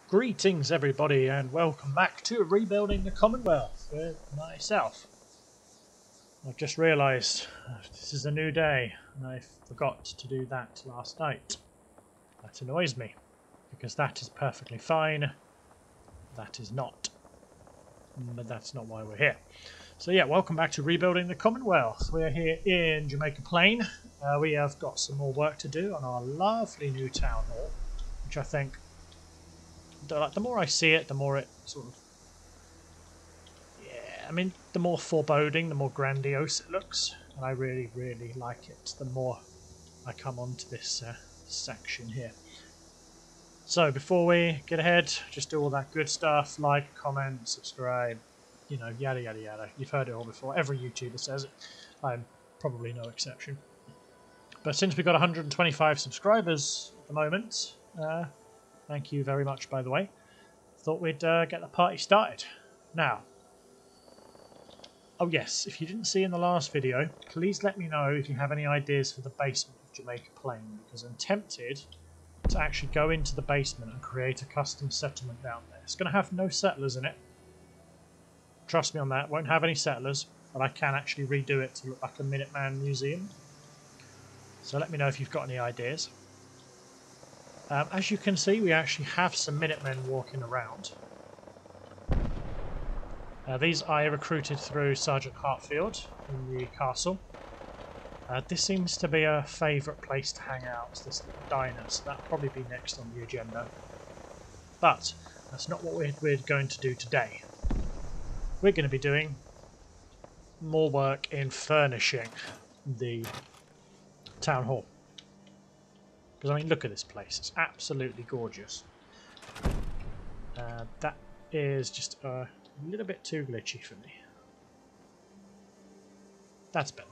Greetings everybody and welcome back to Rebuilding the Commonwealth with myself. I've just realised this is a new day and I forgot to do that last night. That annoys me because that is perfectly fine. That is not. But that's not why we're here. So yeah, welcome back to Rebuilding the Commonwealth. We're here in Jamaica Plain. We have got some more work to do on our lovely new town hall, which I think the more I see it, the more it sort of, yeah, I mean, the more foreboding, the more grandiose it looks, and I really, really like it the more I come onto this section here. So before we get ahead, just do all that good stuff, like, comment, subscribe, you know, yada yada yada. You've heard it all before, every YouTuber says it, I'm probably no exception. But since we've got 125 subscribers at the moment, thank you very much, by the way. Thought we'd get the party started. Now, oh yes, if you didn't see in the last video, please let me know if you have any ideas for the basement of Jamaica Plain, because I'm tempted to actually go into the basement and create a custom settlement down there. It's going to have no settlers in it. Trust me on that, won't have any settlers, but I can actually redo it to look like a Minutemen museum. So let me know if you've got any ideas. As you can see, we actually have some Minutemen walking around. These I recruited through Sergeant Hartfield in the castle. This seems to be a favourite place to hang out, this little diner, so that'll probably be next on the agenda. But that's not what we're going to do today. We're going to be doing more work in furnishing the town hall. Because, I mean, look at this place. It's absolutely gorgeous. That is just a little bit too glitchy for me. That's better.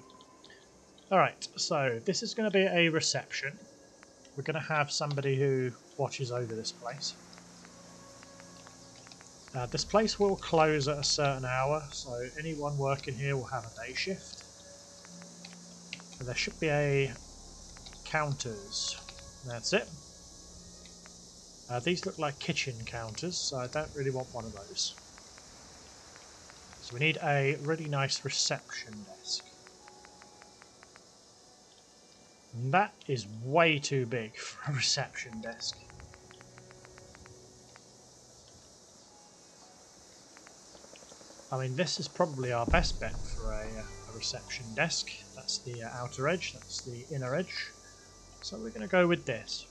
Alright, so this is going to be a reception. We're going to have somebody who watches over this place. This place will close at a certain hour, so anyone working here will have a day shift. And there should be a counters. That's it. These look like kitchen counters, so I don't really want one of those. So we need a really nice reception desk. And that is way too big for a reception desk. I mean, this is probably our best bet for a reception desk. That's the outer edge, that's the inner edge. So we're going to go with this.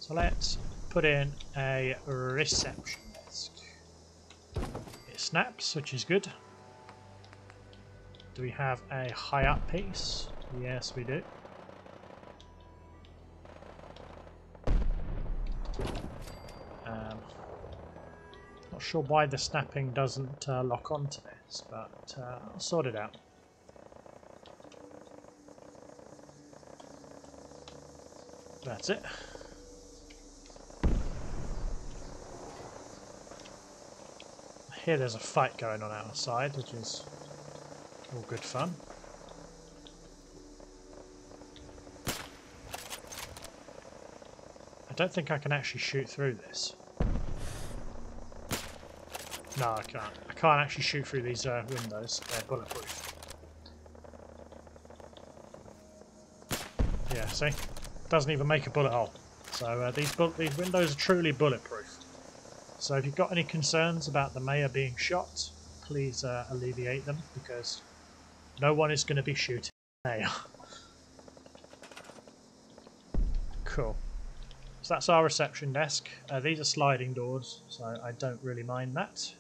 So let's put in a reception desk. It snaps, which is good. Do we have a high up piece? Yes, we do. Not sure why the snapping doesn't lock onto this, but I'll sort it out. That's it. Here there's a fight going on outside, which is all good fun. I don't think I can actually shoot through this. No, I can't. I can't actually shoot through these windows. They're bulletproof. Yeah, see? Doesn't even make a bullet hole. So these windows are truly bulletproof. So if you've got any concerns about the mayor being shot, please alleviate them, because no one is going to be shooting the mayor. Cool. So that's our reception desk. These are sliding doors, so I don't really mind that.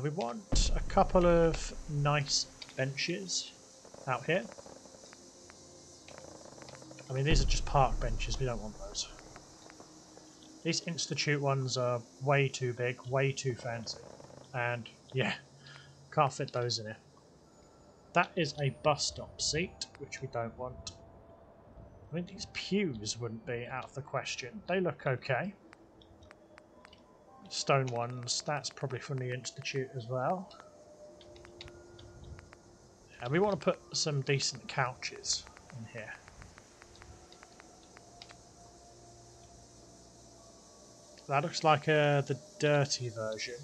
We want a couple of nice benches out here. I mean, these are just park benches, we don't want those. These Institute ones are way too big, way too fancy. And, yeah, can't fit those in here. That is a bus stop seat, which we don't want. I mean, these pews wouldn't be out of the question. They look okay. Stone ones, that's probably from the Institute as well. And we want to put some decent couches in here. that looks like the dirty version.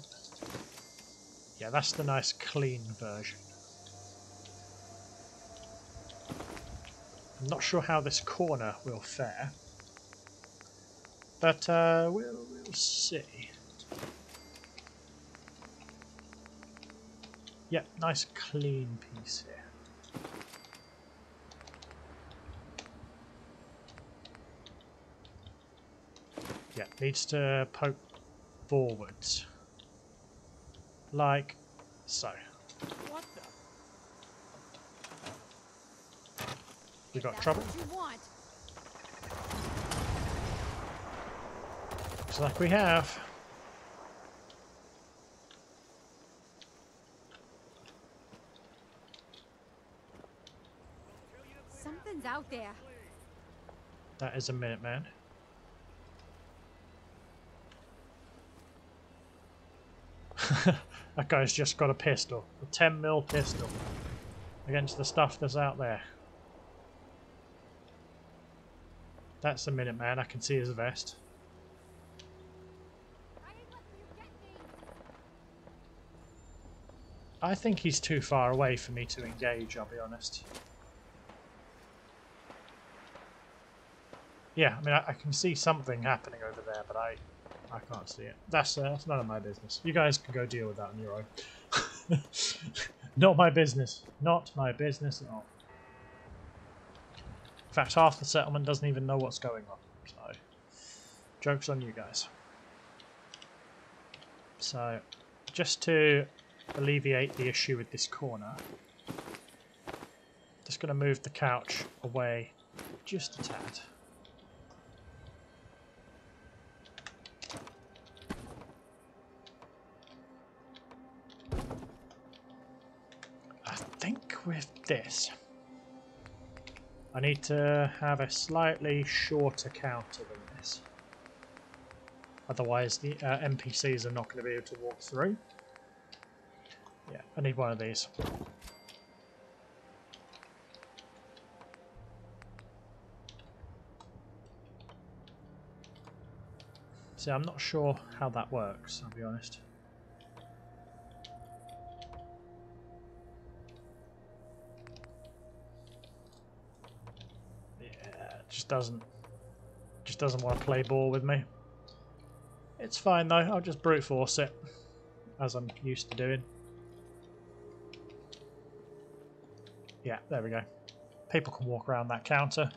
Yeah, that's the nice clean version. I'm not sure how this corner will fare, but we'll see. Yeah, nice clean piece here. Yeah, needs to poke forwards. Like so. What the? We got trouble? Looks like we have. Something's out there. That is a Minuteman. That guy's just got a pistol. A 10mm pistol. Against the stuff that's out there. That's a Minuteman. I can see his vest. I think he's too far away for me to engage, I'll be honest. Yeah, I mean, I can see something happening over there, but I can't see it. That's none of my business. You guys can go deal with that on your own. Not my business. Not my business at all. In fact, half the settlement doesn't even know what's going on. So, joke's on you guys. So, just to alleviate the issue with this corner, just going to move the couch away just a tad. I think with this, I need to have a slightly shorter counter than this. Otherwise the NPCs are not going to be able to walk through. Yeah, I need one of these. See, I'm not sure how that works, I'll be honest. Yeah, it just doesn't want to play ball with me. It's fine though, I'll just brute force it, as I'm used to doing. Yeah, there we go. People can walk around that counter.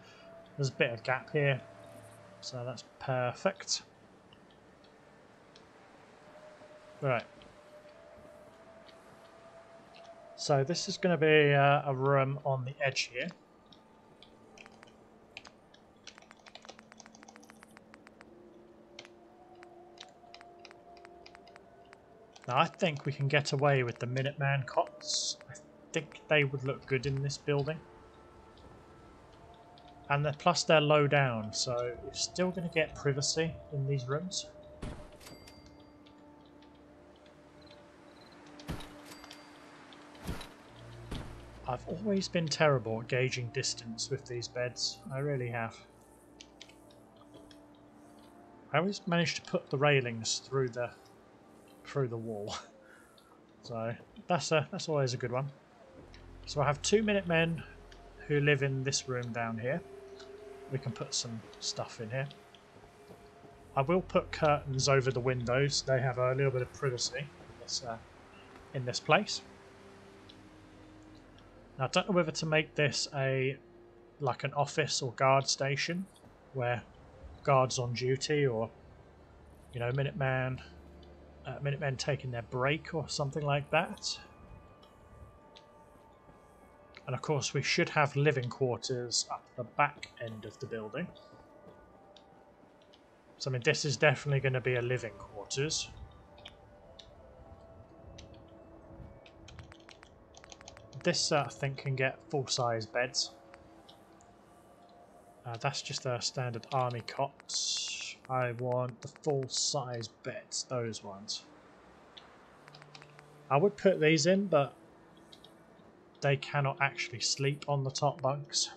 There's a bit of gap here, so that's perfect. Right. So this is going to be a room on the edge here. Now I think we can get away with the Minuteman cots. I think they would look good in this building. And plus they're low down, so you're still going to get privacy in these rooms. I've always been terrible at gauging distance with these beds. I really have. I always manage to put the railings through the wall. So that's always a good one. So I have 2 Minutemen who live in this room down here. We can put some stuff in here. I will put curtains over the windows. They have a little bit of privacy in this place. Now, I don't know whether to make this like an office or guard station where guards on duty, or Minutemen taking their break or something like that. And of course we should have living quarters up the back end of the building. So I mean, this is definitely going to be a living quarters. This I think can get full-size beds. That's just a standard army cots. I want the full-size beds, those ones. I would put these in, but they cannot actually sleep on the top bunks.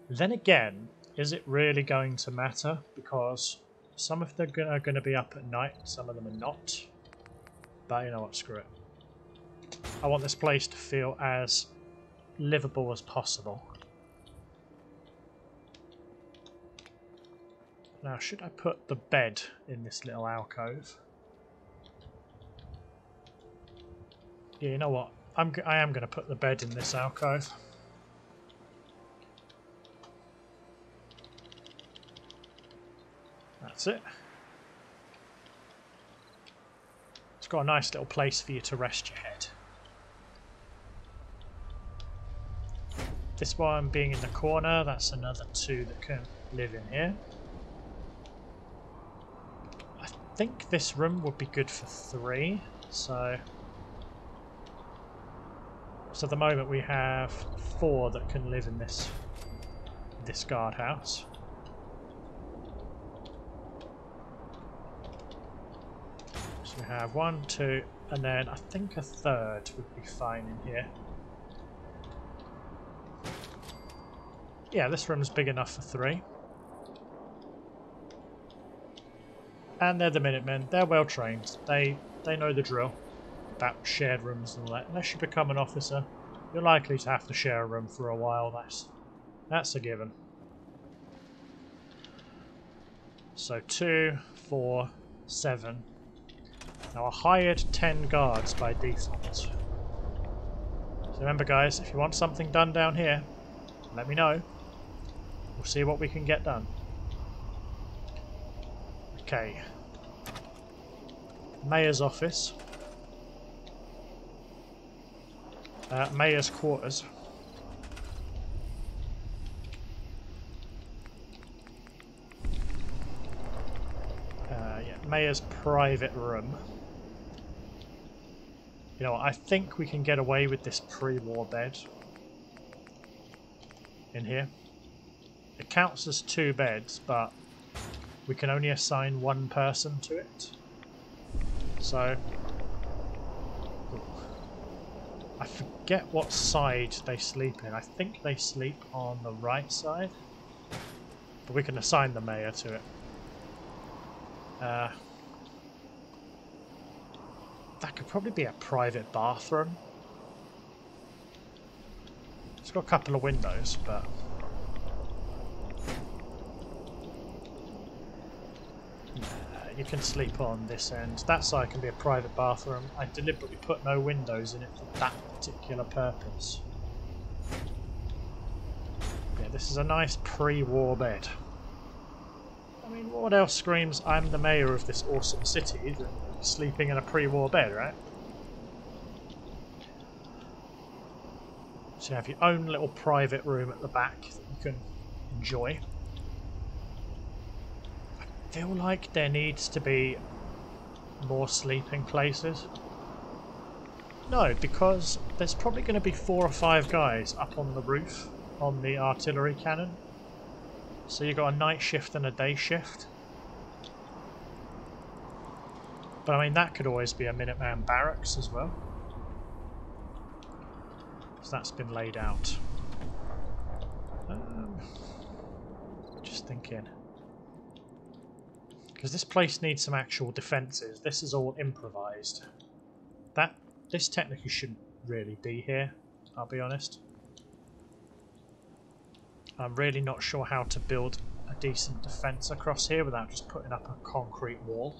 Then again, is it really going to matter? Because Some of them are going to be up at night, some of them are not. But you know what, screw it. I want this place to feel as livable as possible. Now, should I put the bed in this little alcove? Yeah, you know what? I am going to put the bed in this alcove. That's it. It's got a nice little place for you to rest your head. This one being in the corner, that's another 2 that can live in here. I think this room would be good for 3, so at the moment we have 4 that can live in this guardhouse. So we have 1, 2, and then I think a 3rd would be fine in here. Yeah, this room's big enough for 3. And they're the Minutemen. They're well trained. They know the drill about shared rooms and all that. Unless you become an officer, you're likely to have to share a room for a while. That's a given. So 2, 4, 7. Now I hired 10 guards by default. So remember guys, if you want something done down here, let me know. We'll see what we can get done. Okay. Mayor's office. Mayor's quarters. Yeah, Mayor's private room. You know what, I think we can get away with this pre-war bed in here. It counts as 2 beds, but we can only assign 1 person to it. So I forget what side they sleep in. I think they sleep on the right side, but we can assign the mayor to it. That could probably be a private bathroom. It's got a couple of windows, but you can sleep on this end. That side can be a private bathroom. I deliberately put no windows in it for that particular purpose. Yeah, this is a nice pre-war bed. I mean, what else screams I'm the mayor of this awesome city than sleeping in a pre-war bed, right? So you have your own little private room at the back that you can enjoy. I feel like there needs to be more sleeping places. No, because there's probably going to be 4 or 5 guys up on the roof on the artillery cannon. So you've got a night shift and a day shift. But I mean, that could always be a Minuteman barracks as well. So that's been laid out. Just thinking. Because this place needs some actual defences. This is all improvised. This technically shouldn't really be here, I'll be honest. I'm really not sure how to build a decent defence across here without just putting up a concrete wall.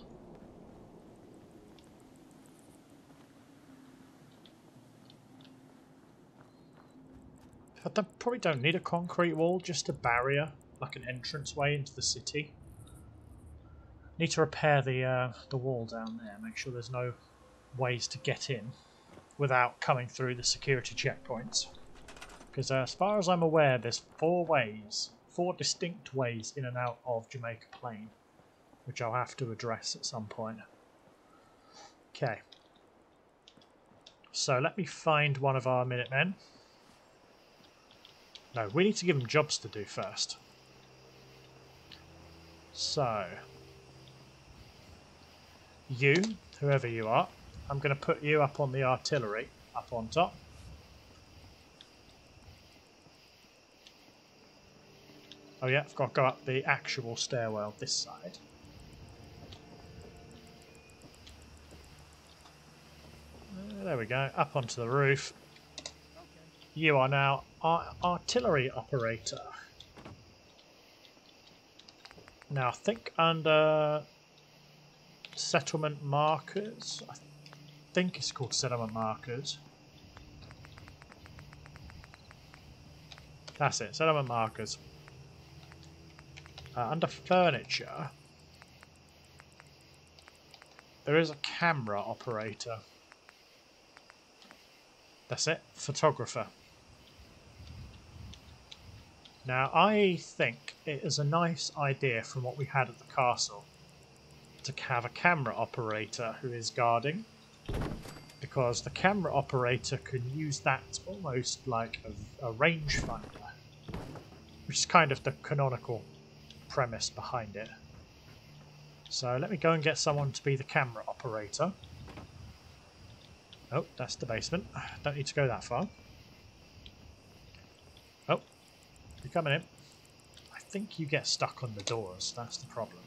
I probably don't need a concrete wall, just a barrier, like an entranceway into the city. Need to repair the wall down there, make sure there's no ways to get in without coming through the security checkpoints. Because as far as I'm aware, there's 4 distinct ways in and out of Jamaica Plain, which I'll have to address at some point. Okay. So let me find one of our Minutemen. No, we need to give them jobs to do first. So, you, whoever you are, I'm going to put you up on the artillery, up on top. Oh yeah, I've got to go up the actual stairwell this side. There we go, up onto the roof. You are now our artillery operator. Now I think under settlement markers, I think it's called settlement markers. That's it, settlement markers. Under furniture, there is a camera operator. That's it, photographer. Now I think it is a nice idea from what we had at the castle to have a camera operator who is guarding, because the camera operator can use that almost like a rangefinder, which is kind of the canonical premise behind it. So let me go and get someone to be the camera operator. Oh, that's the basement. Don't need to go that far. Oh, you're coming in. I think you get stuck on the doors. That's the problem.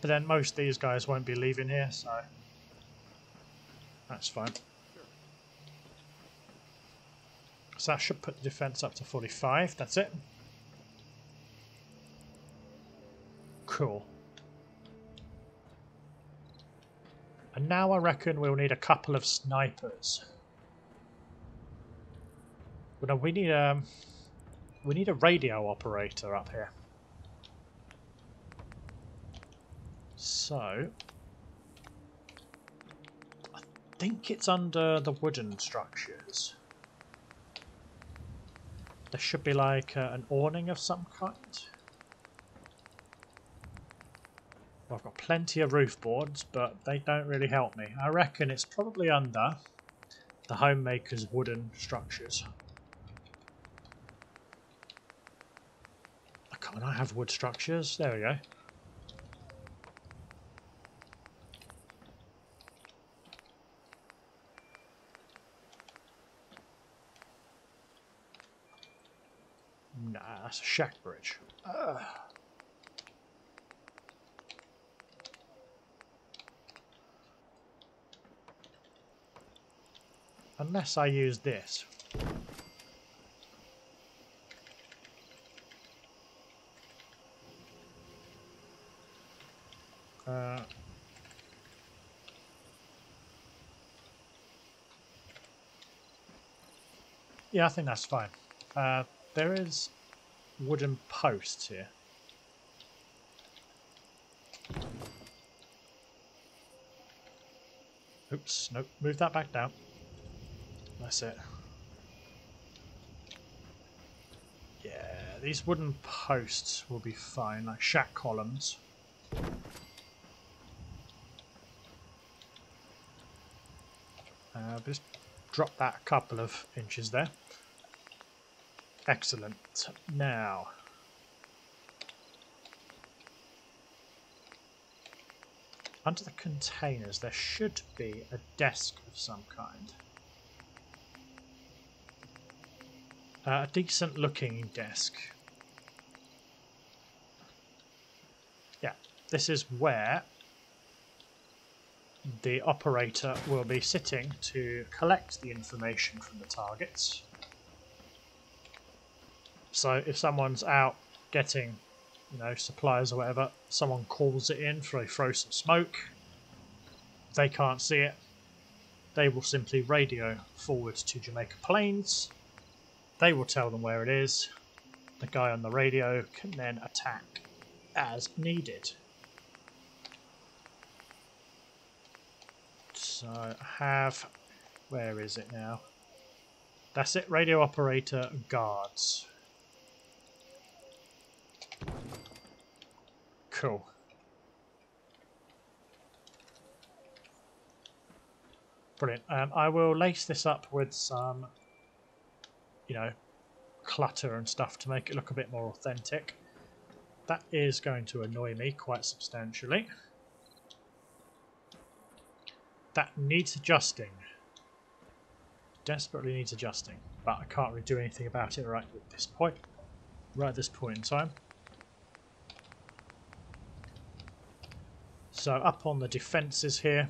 But then most of these guys won't be leaving here, so that's fine. So that should put the defense up to 45. That's it. Cool. And now I reckon we'll need a couple of snipers. Well, no, we need a radio operator up here. So I think it's under the wooden structures. There should be like an awning of some kind. Well, I've got plenty of roof boards, but they don't really help me. I reckon it's probably under the homemaker's wooden structures. Oh, come on, I have wood structures. There we go. Nah, that's a shack bridge. Unless I use this. Yeah, I think that's fine. There is wooden posts here. Oops, nope, move that back down. That's it. Yeah, these wooden posts will be fine, like shack columns. Just drop that a couple of inches there. Excellent. Now, under the containers there should be a desk of some kind. A decent looking desk. Yeah, this is where the operator will be sitting to collect the information from the targets. So if someone's out getting, you know, supplies or whatever, someone calls it in, throw some smoke, they can't see it, they will simply radio forward to Jamaica Plains. They will tell them where it is. The guy on the radio can then attack as needed. So I have, where is it now? That's it, radio operator guards. Cool. Brilliant. I will lace this up with some, you know, clutter and stuff to make it look a bit more authentic. That is going to annoy me quite substantially. That needs adjusting. Desperately needs adjusting, but I can't really do anything about it right at this point. Right at this point in time. So up on the defences here,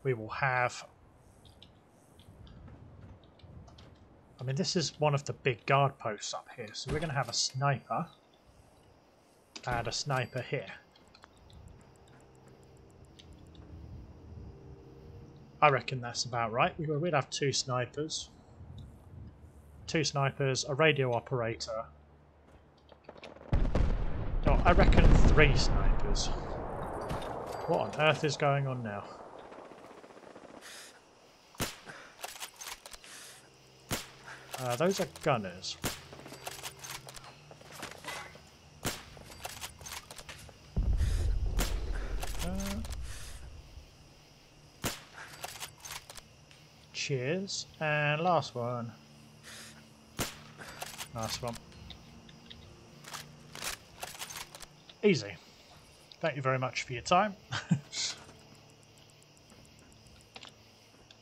we will have... I mean, this is one of the big guard posts up here, so we're going to have a sniper and a sniper here. I reckon that's about right. We'd have two snipers, a radio operator. No, I reckon 3 snipers. What on earth is going on now? Those are gunners. Cheers. And last one. Last one. Easy. Thank you very much for your time.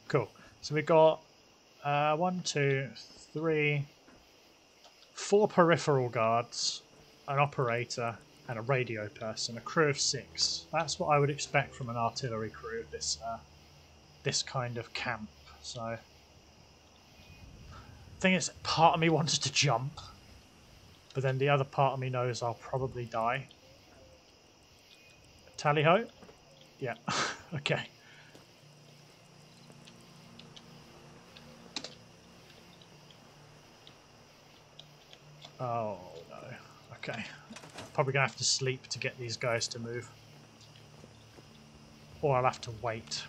Cool. So we got 1, 2, 3, 4 peripheral guards, an operator, and a radio person. A crew of 6. That's what I would expect from an artillery crew at this kind of camp. So, thing is, part of me wanted to jump, but then the other part of me knows I'll probably die. Tally ho? Yeah. Okay. Oh no. Okay. Probably gonna have to sleep to get these guys to move. Or I'll have to wait.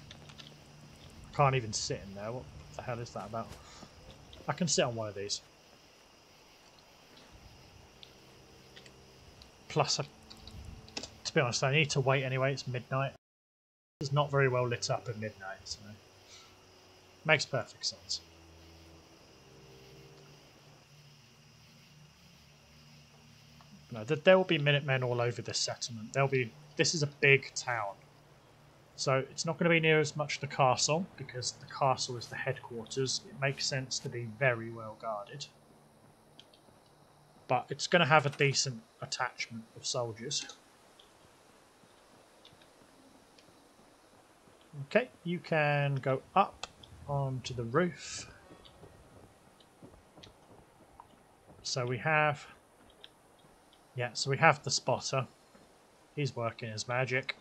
I can't even sit in there. What the hell is that about? I can sit on one of these. Plus, to be honest, I need to wait anyway. It's midnight. It's not very well lit up at midnight, so makes perfect sense. No, there will be Minutemen all over this settlement. This is a big town. So it's not going to be near as much the castle, because the castle is the headquarters. It makes sense to be very well guarded. But it's going to have a decent attachment of soldiers. Okay, you can go up onto the roof. So we have... Yeah, so we have the spotter. He's working his magic.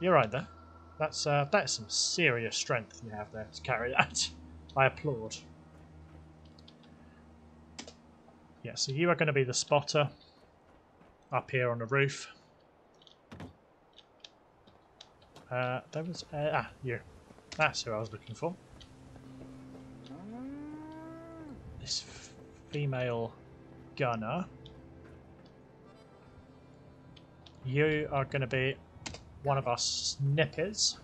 You're right there. That's some serious strength you have there to carry that. I applaud. Yeah, so you are going to be the spotter up here on the roof. There was you. That's who I was looking for. This female gunner. You are going to be one of our snipers.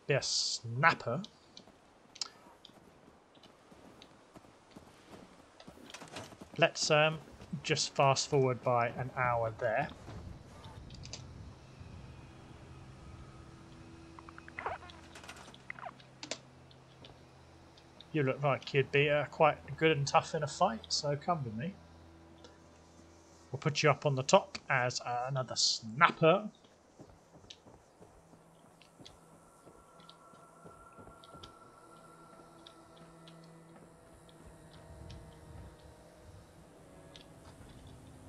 Be a snapper. Let's just fast forward by an hour there. You look like you'd be quite good and tough in a fight, so come with me. We'll put you up on the top as another snapper.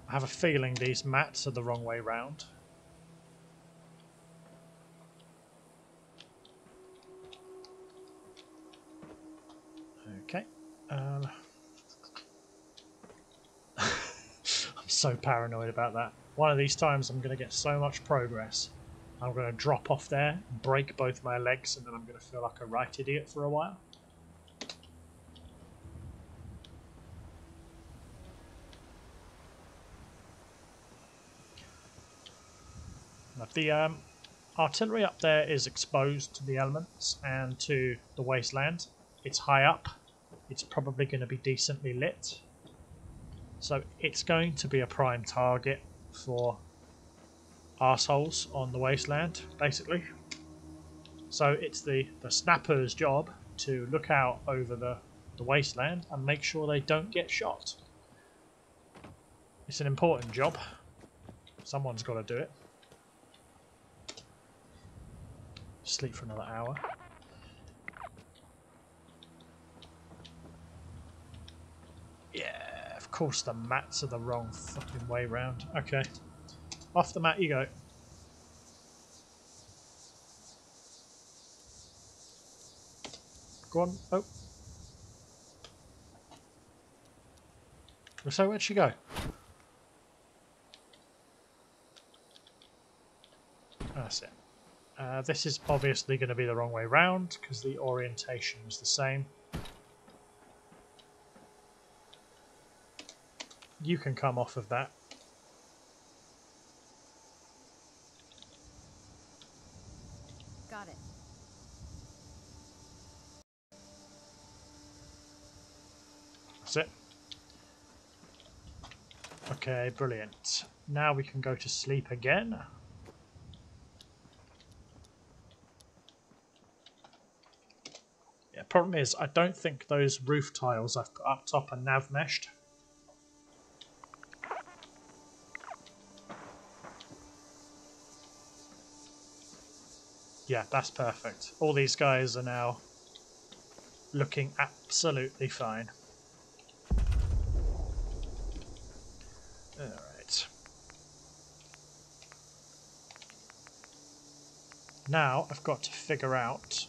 I have a feeling these mats are the wrong way round. Okay. I'm so paranoid about that. One of these times I'm going to get so much progress. I'm going to drop off there, break both my legs, and then I'm going to feel like a right idiot for a while. The artillery up there is exposed to the elements and to the wasteland. It's high up. It's probably going to be decently lit. So it's going to be a prime target for arseholes on the wasteland, basically. So it's the snapper's job to look out over the the wasteland and make sure they don't get shot. It's an important job. Someone's got to do it. Sleep for another hour. Yeah, of course the mats are the wrong fucking way round. Okay. Off the mat you go. Go on. Oh. So where'd she go? That's it. This is obviously going to be the wrong way round because the orientation is the same. You can come off of that. Got it. That's it. Okay, brilliant. Now we can go to sleep again. Yeah, problem is, I don't think those roof tiles I've got up top are nav meshed. Yeah, that's perfect. All these guys are now looking absolutely fine. Alright. Now I've got to figure out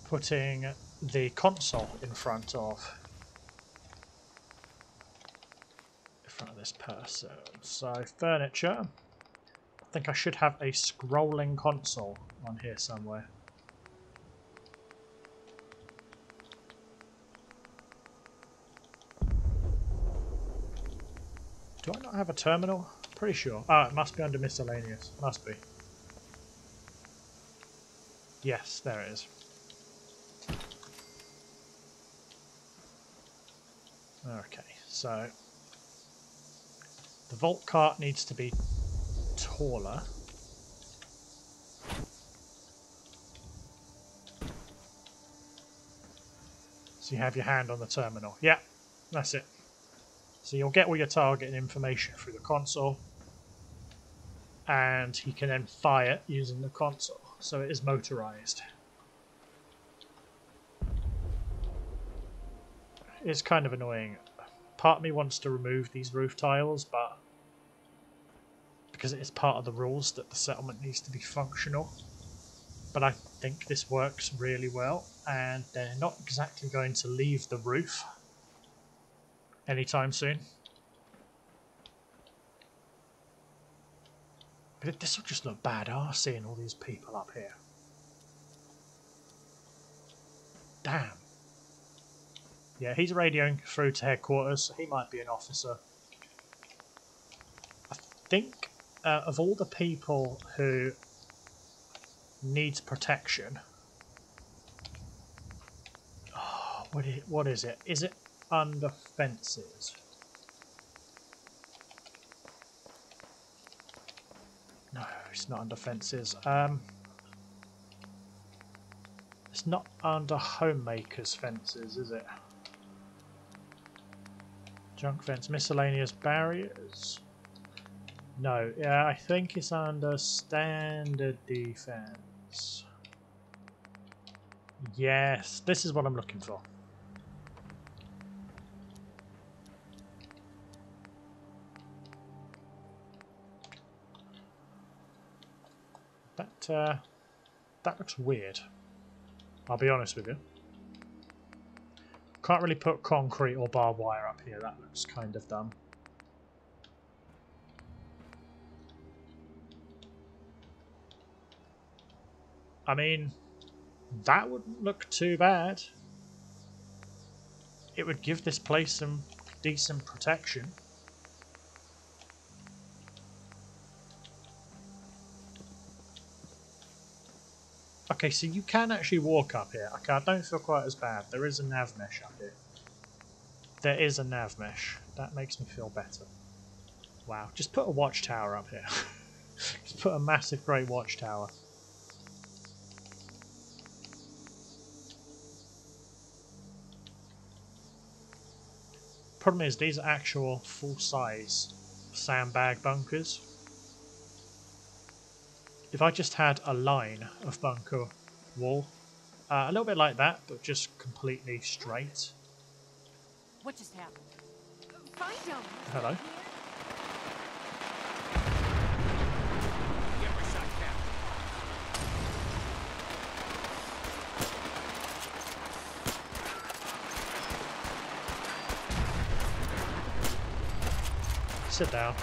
putting the console in front of this person. So furniture. I think I should have a scrolling console on here somewhere. Do I not have a terminal? Pretty sure. Ah, it must be under miscellaneous. Must be. Yes, there it is. Okay, so the vault cart needs to be taller. So you have your hand on the terminal. Yeah, that's it. So you'll get all your target information through the console, and he can then fire using the console. So it is motorized. It's kind of annoying. Part of me wants to remove these roof tiles, but because it is part of the rules that the settlement needs to be functional. But I think this works really well, and they're not exactly going to leave the roof anytime soon. But this will just look badass seeing all these people up here. Damn. Yeah, he's radioing through to headquarters, so he might be an officer. I think of all the people who needs protection... Oh, what is it? Is it under fences? No, it's not under fences. It's not under homemakers' fences, is it? Junk fence, miscellaneous barriers. No, yeah, I think it's under standard defense. Yes, this is what I'm looking for. That looks weird. I'll be honest with you. Can't really put concrete or barbed wire up here. That looks kind of dumb. I mean, that wouldn't look too bad. It would give this place some decent protection. Okay, so you can actually walk up here. Okay, I don't feel quite as bad. There is a nav mesh up here. There is a nav mesh. That makes me feel better. Wow, just put a watchtower up here. Just put a massive great watchtower. Problem is, these are actual full-size sandbag bunkers. If I just had a line of bunker wall, a little bit like that, but just completely straight. What just happened? Find him. Hello. Get my shot, Cap. Sit down.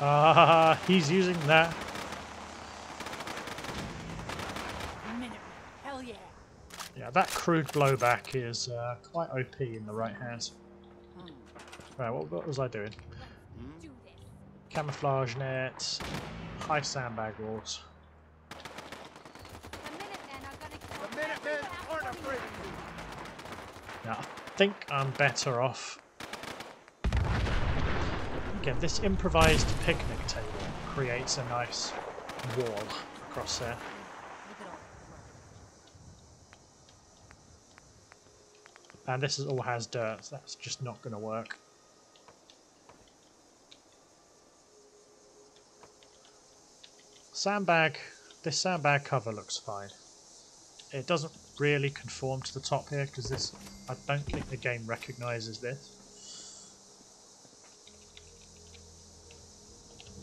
Ah, he's using that. Minutemen. Hell yeah. Yeah, that crude blowback is quite OP in the right hands. Right, what was I doing? Do this. Camouflage nets, high sandbag walls. The Minutemen aren't afraid of you. Now, I think I'm better off. Again, this improvised picnic table creates a nice wall across there. Look at all the And this all has dirt, so that's just not going to work. This sandbag cover looks fine. It doesn't really conform to the top here because this, I don't think the game recognises this.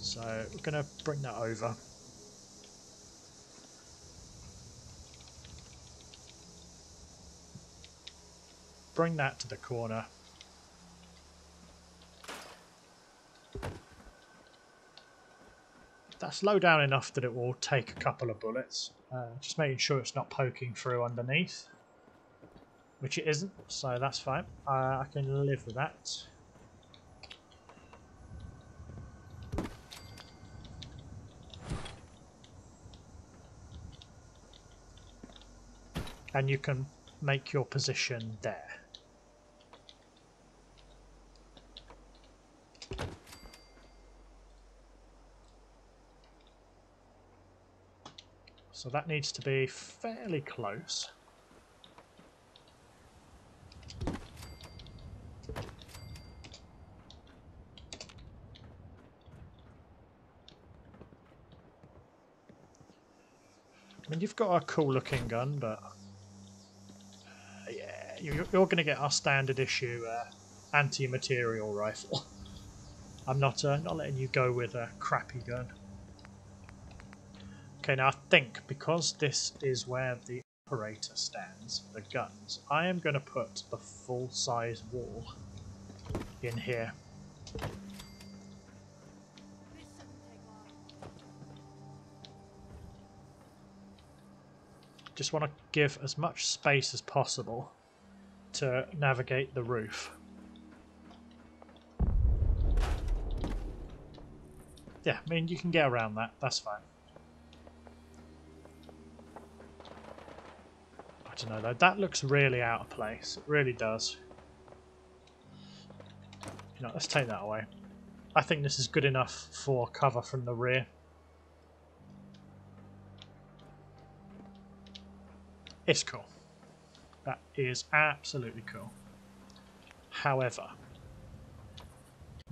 So we're going to bring that over. Bring that to the corner. That's low down enough that it will take a couple of bullets. Just making sure it's not poking through underneath. Which it isn't, so that's fine. I can live with that. And you can make your position there. So that needs to be fairly close. I mean, you've got a cool looking gun, but yeah, you're going to get our standard issue anti-material rifle. I'm not letting you go with a crappy gun. Okay, now I think because this is where the operator stands, the guns, I am going to put the full-size wall in here. Just want to give as much space as possible to navigate the roof. Yeah, I mean, you can get around that, that's fine. I don't know though, that looks really out of place, it really does. You know, let's take that away. I think this is good enough for cover from the rear. It's cool. That is absolutely cool. However,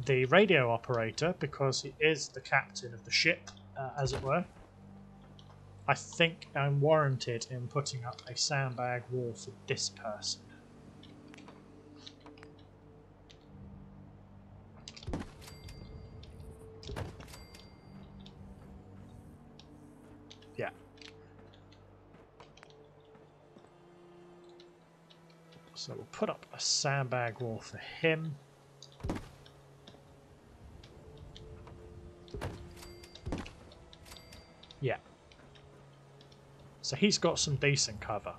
the radio operator, because he is the captain of the ship, as it were, I think I'm warranted in putting up a sandbag wall for this person. Yeah. So we'll put up a sandbag wall for him. Yeah. So he's got some decent cover.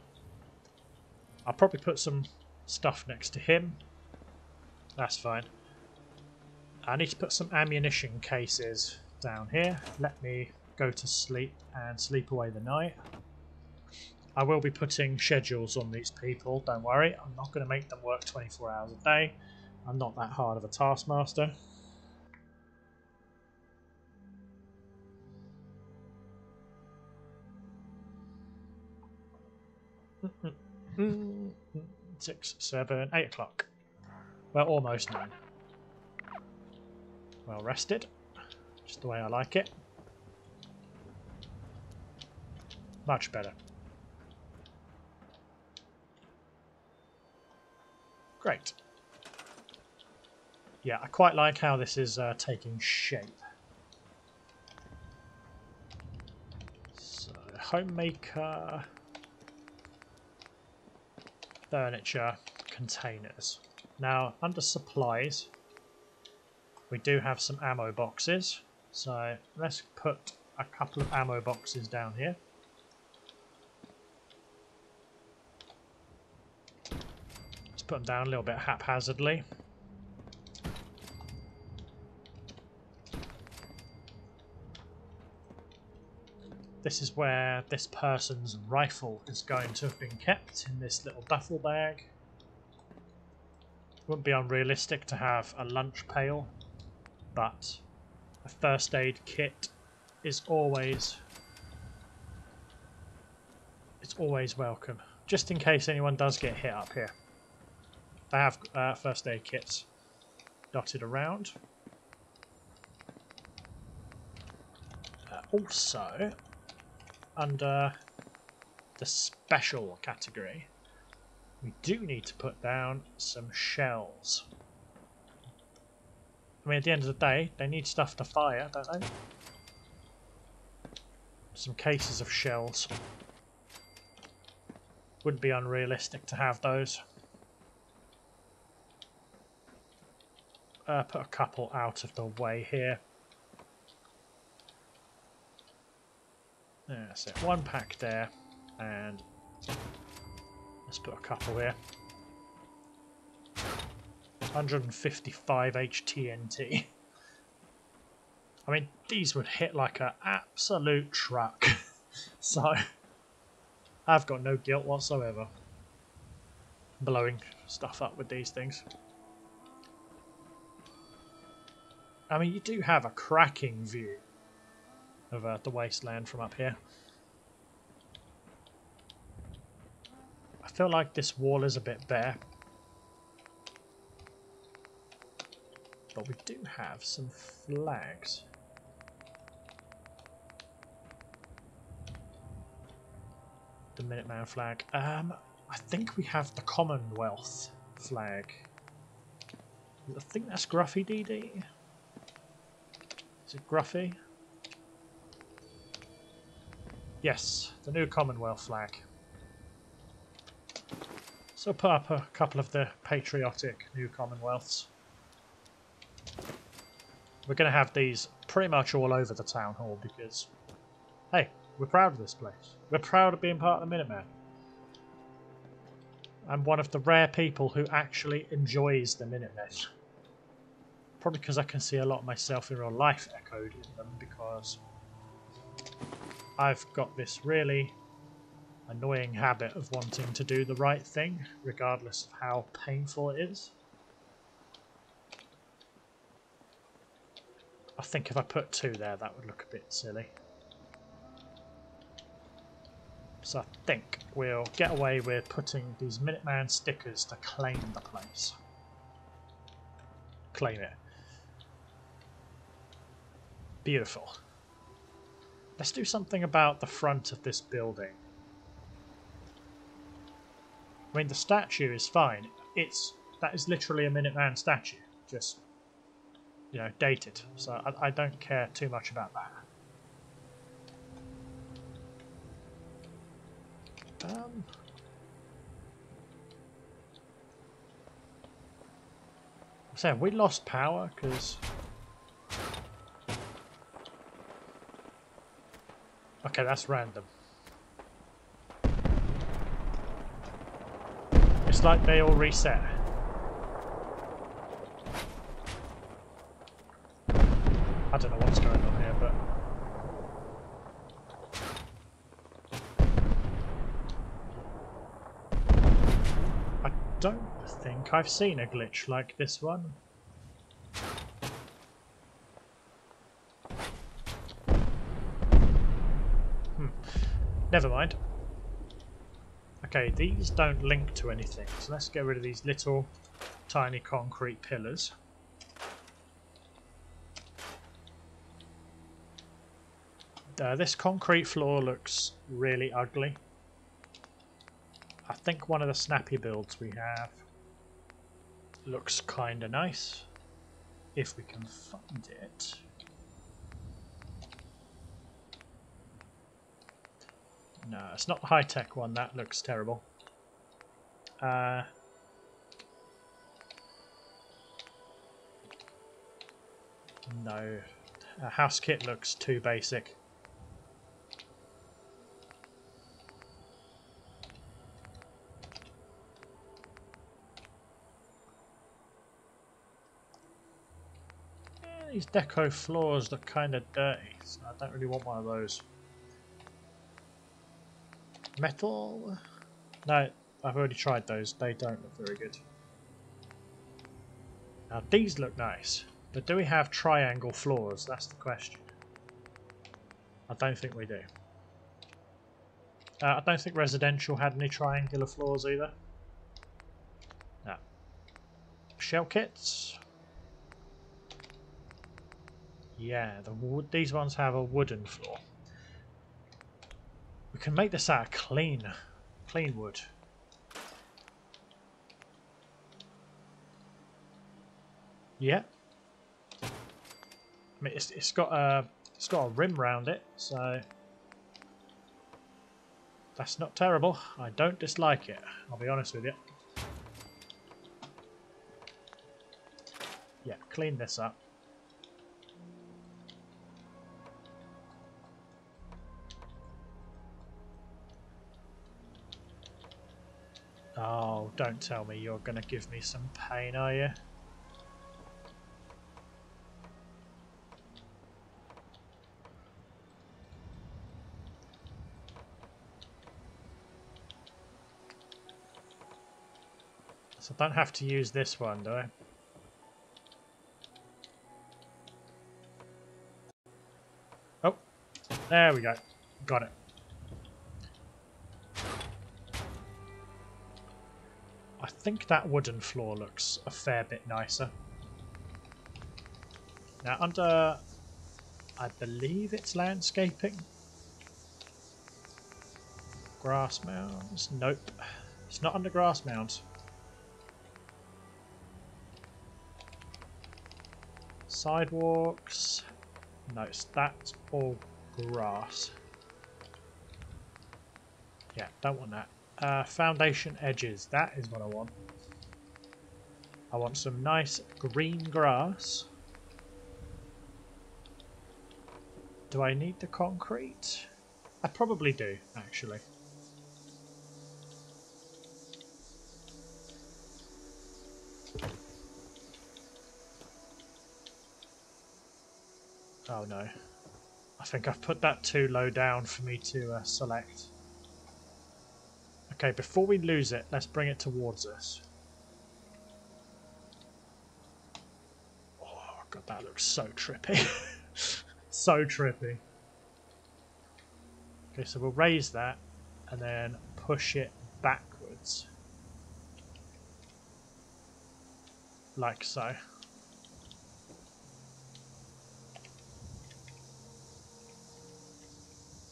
I'll probably put some stuff next to him. That's fine. I need to put some ammunition cases down here. Let me go to sleep and sleep away the night. I will be putting schedules on these people, don't worry. I'm not going to make them work 24 hours a day. I'm not that hard of a taskmaster. Six, 7, 8 o'clock. Well, almost 9. Well rested. Just the way I like it. Much better. Great. Yeah, I quite like how this is taking shape. So, homemaker, furniture, containers. Now, under supplies, we do have some ammo boxes. So, let's put a couple of ammo boxes down here. Let's put them down a little bit haphazardly. This is where this person's rifle is going to have been kept, in this little duffel bag. Wouldn't be unrealistic to have a lunch pail, but a first aid kit is always welcome, just in case anyone does get hit up here. They have first aid kits dotted around. Also, under the special category, we do need to put down some shells. I mean, at the end of the day, they need stuff to fire, don't they? Some cases of shells. Wouldn't be unrealistic to have those. Put a couple out of the way here. That's it. 1 pack there, and let's put a couple here. 155 HTNT. I mean, these would hit like an absolute truck. So, I've got no guilt whatsoever blowing stuff up with these things. I mean, you do have a cracking view of the wasteland from up here. I feel like this wall is a bit bare, but we do have some flags. The Minuteman flag. I think we have the Commonwealth flag. I think that's Gruffy DD. Is it Gruffy? Yes, the new Commonwealth flag. So put up a couple of the patriotic new Commonwealths. We're going to have these pretty much all over the town hall because, hey, we're proud of this place. We're proud of being part of the Minutemen. I'm one of the rare people who actually enjoys the Minutemen. Probably because I can see a lot of myself in real life echoed in them, because I've got this really annoying habit of wanting to do the right thing, regardless of how painful it is. I think if I put 2 there, that would look a bit silly. So I think we'll get away with putting these Minuteman stickers to claim the place. Claim it. Beautiful. Let's do something about the front of this building. I mean, the statue is fine. That is literally a Minuteman statue, just, you know, dated. So I don't care too much about that. So have we lost power? Because okay, that's random. It's like they all reset. I don't know what's going on here, but I don't think I've seen a glitch like this one. Never mind. Okay, these don't link to anything, so let's get rid of these little tiny concrete pillars. This concrete floor looks really ugly. I think one of the snappy builds we have looks kinda nice, if we can find it. No, it's not the high-tech one, that looks terrible. No, a house kit looks too basic. These deco floors look kind of dirty, so I don't really want one of those. Metal? No, I've already tried those. They don't look very good. Now these look nice, but do we have triangle floors? That's the question. I don't think we do. I don't think residential had any triangular floors either. No. Shell kits? Yeah, these ones have a wooden floor. We can make this out of clean wood. Yeah. I mean, it's got a rim round it, so that's not terrible. I don't dislike it. I'll be honest with you. Yeah, clean this up. Oh, don't tell me you're going to give me some pain, are you? So I don't have to use this one, do I? Oh, there we go. Got it. I think that wooden floor looks a fair bit nicer. Now under, I believe it's landscaping. Grass mounds? Nope. It's not under grass mounds. Sidewalks? No, that's all grass. Yeah, don't want that. Foundation edges, that is what I want. I want some nice green grass. Do I need the concrete? I probably do, actually. Oh no. I think I've put that too low down for me to select. Okay, before we lose it, let's bring it towards us. Oh god, that looks so trippy. So trippy. Okay, so we'll raise that and then push it backwards. Like so.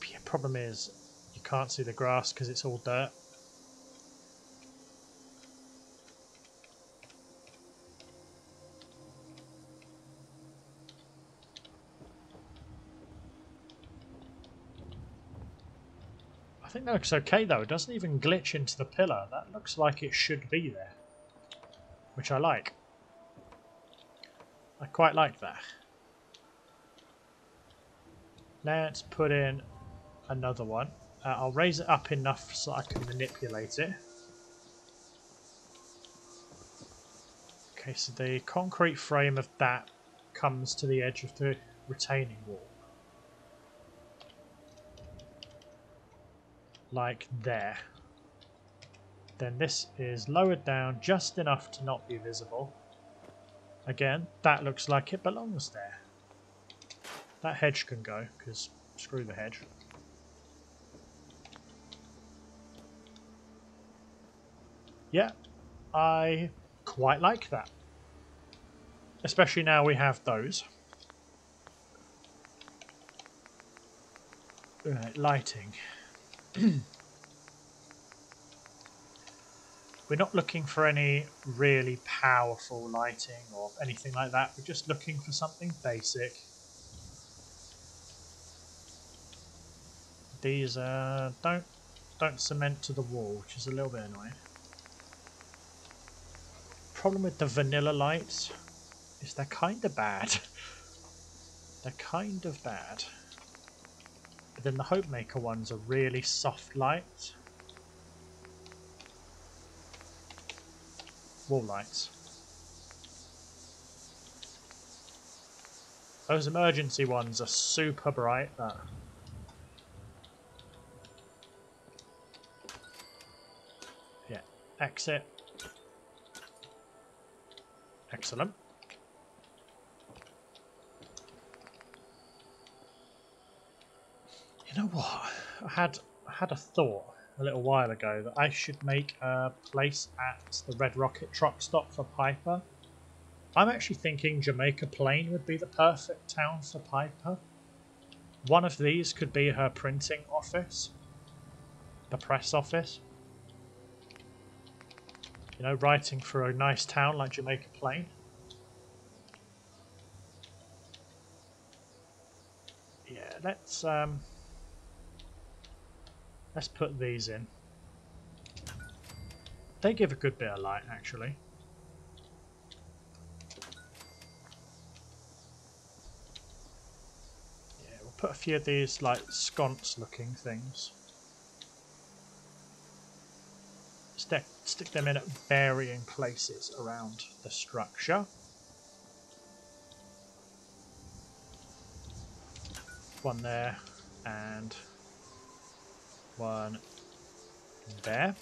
Yeah, problem is you can't see the grass because it's all dirt. I think that looks okay though. It doesn't even glitch into the pillar. That looks like it should be there. Which I like. I quite like that. Let's put in another one. I'll raise it up enough so I can manipulate it. Okay, so the concrete frame of that comes to the edge of the retaining wall. Like there. Then this is lowered down just enough to not be visible. Again, that looks like it belongs there. That hedge can go, because screw the hedge. Yeah, I quite like that. Especially now we have those. Right, lighting. We're not looking for any really powerful lighting or anything like that. We're just looking for something basic. These don't cement to the wall, which is a little bit annoying. Problem with the vanilla lights is they're kind of bad. They're kind of bad. But then the Hopemaker ones are really soft lights. Wall lights. Those emergency ones are super bright. Yeah, exit. Excellent. You know what? I had a thought a little while ago that I should make a place at the Red Rocket truck stop for Piper. I'm actually thinking Jamaica Plain would be the perfect town for Piper. One of these could be her printing office, the press office. You know, writing for a nice town like Jamaica Plain. Yeah, let's put these in. They give a good bit of light, actually. Yeah, we'll put a few of these like sconce-looking things. Stick them in at varying places around the structure. One there and one there.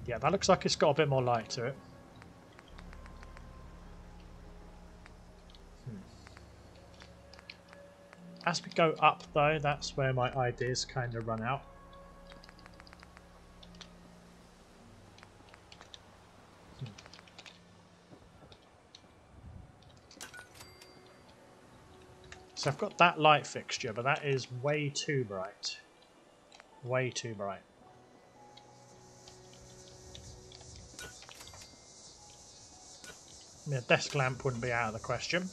Yeah, that looks like it's got a bit more light to it. As we go up though, that's where my ideas kind of run out. So I've got that light fixture, but that is way too bright. Way too bright. I mean, a desk lamp wouldn't be out of the question.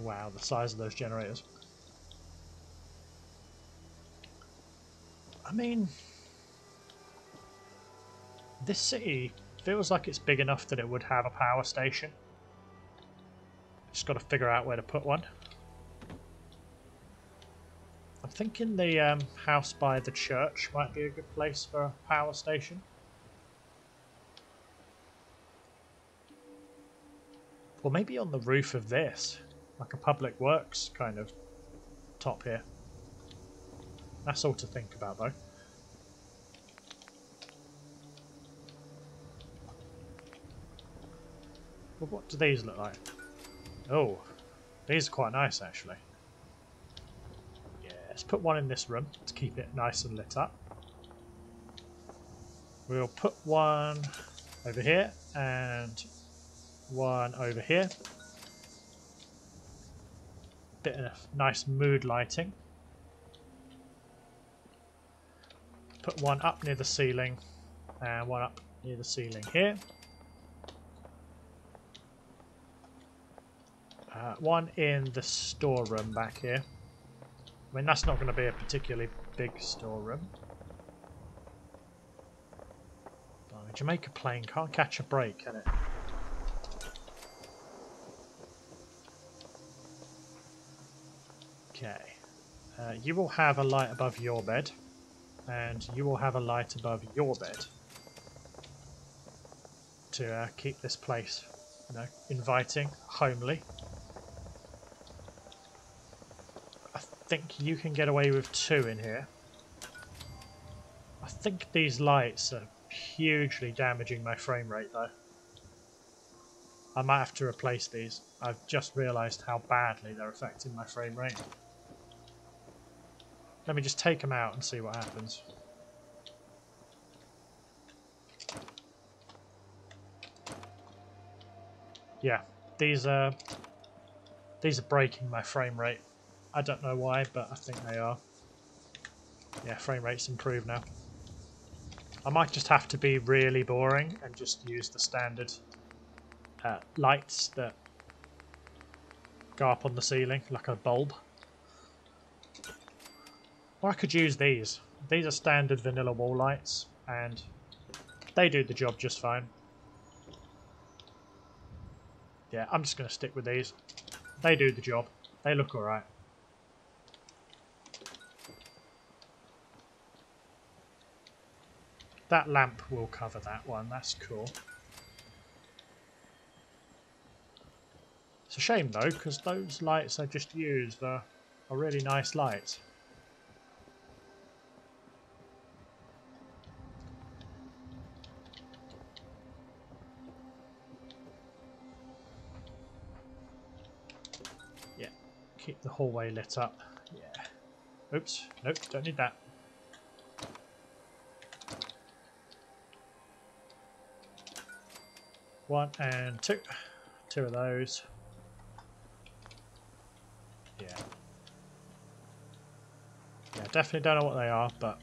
Wow, the size of those generators. I mean, this city feels like it's big enough that it would have a power station. Just got to figure out where to put one. I'm thinking the house by the church might be a good place for a power station. Or maybe on the roof of this, like a public works kind of top here. That's all to think about though. Well, what do these look like? Oh, these are quite nice actually. Yeah, let's put one in this room to keep it nice and lit up. We'll put one over here and one over here. Bit of nice mood lighting. Put one up near the ceiling and one up near the ceiling here. One in the storeroom back here. I mean, that's not going to be a particularly big storeroom. Jamaica Plain can't catch a break, can it? Okay. You will have a light above your bed, and you will have a light above your bed to keep this place, you know, inviting, homely. think you can get away with 2 in here. I think these lights are hugely damaging my frame rate though. I might have to replace these. I've just realised how badly they're affecting my frame rate. Let me just take them out and see what happens. Yeah, these are breaking my frame rate. I don't know why, but I think they are. Yeah, frame rate's improved now. I might just have to be really boring and just use the standard lights that go up on the ceiling, like a bulb. Or I could use these. These are standard vanilla wall lights, and they do the job just fine. Yeah, I'm just going to stick with these. They do the job. They look alright. That lamp will cover that one, that's cool. It's a shame though, because those lights I just used are really nice lights. Yeah, keep the hallway lit up. Yeah. Oops, nope, don't need that. One and two. 2 of those. Yeah. Yeah, definitely don't know what they are, but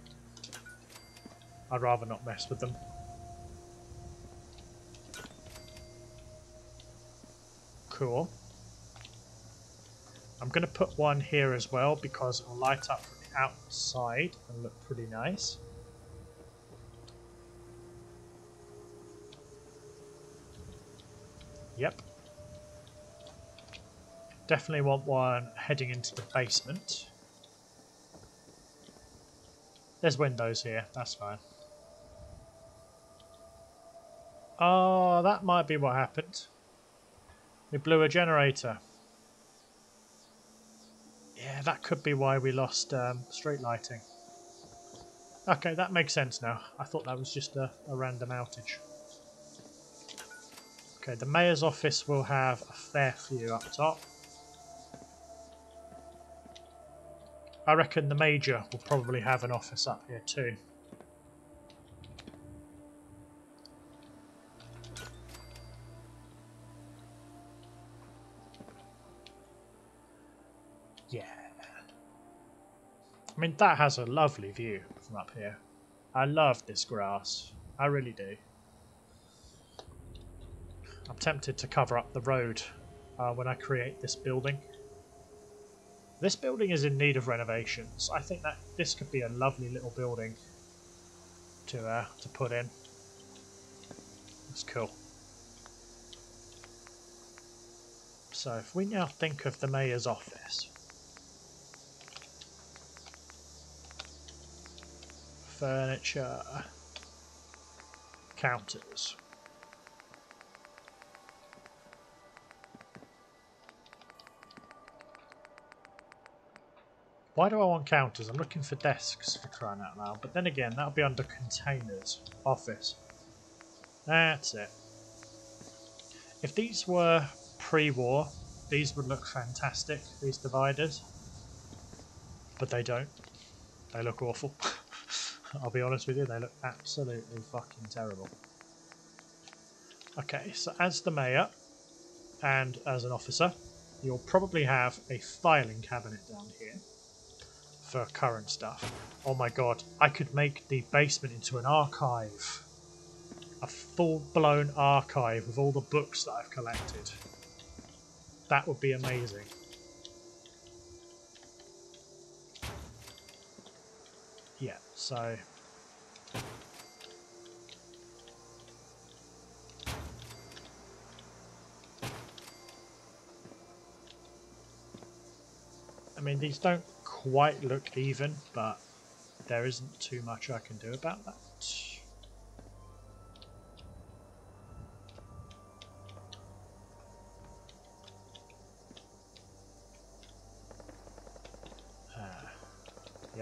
I'd rather not mess with them. Cool. I'm going to put one here as well because it will light up from the outside and look pretty nice. Yep. Definitely want one heading into the basement. There's windows here, that's fine. Oh, that might be what happened. We blew a generator. Yeah, that could be why we lost street lighting. Okay, that makes sense now. I thought that was just a random outage. Okay, the mayor's office will have a fair few up top. I reckon the major will probably have an office up here too. Yeah. I mean, that has a lovely view from up here. I love this grass. I really do. I'm tempted to cover up the road when I create this building. This building is in need of renovations. I think that this could be a lovely little building to put in. That's cool. So if we now think of the mayor's office. Furniture. Counters. Why do I want counters? I'm looking for desks for crying out loud. But then again, that'll be under containers. Office. That's it. If these were pre-war, these would look fantastic, these dividers. But they don't. They look awful. I'll be honest with you, they look absolutely fucking terrible. Okay, so as the mayor and as an officer, you'll probably have a filing cabinet down here for current stuff. Oh my god, I could make the basement into an archive. A full-blown archive with all the books that I've collected. That would be amazing. Yeah, so... I mean, these don't quite look even, but there isn't too much I can do about that.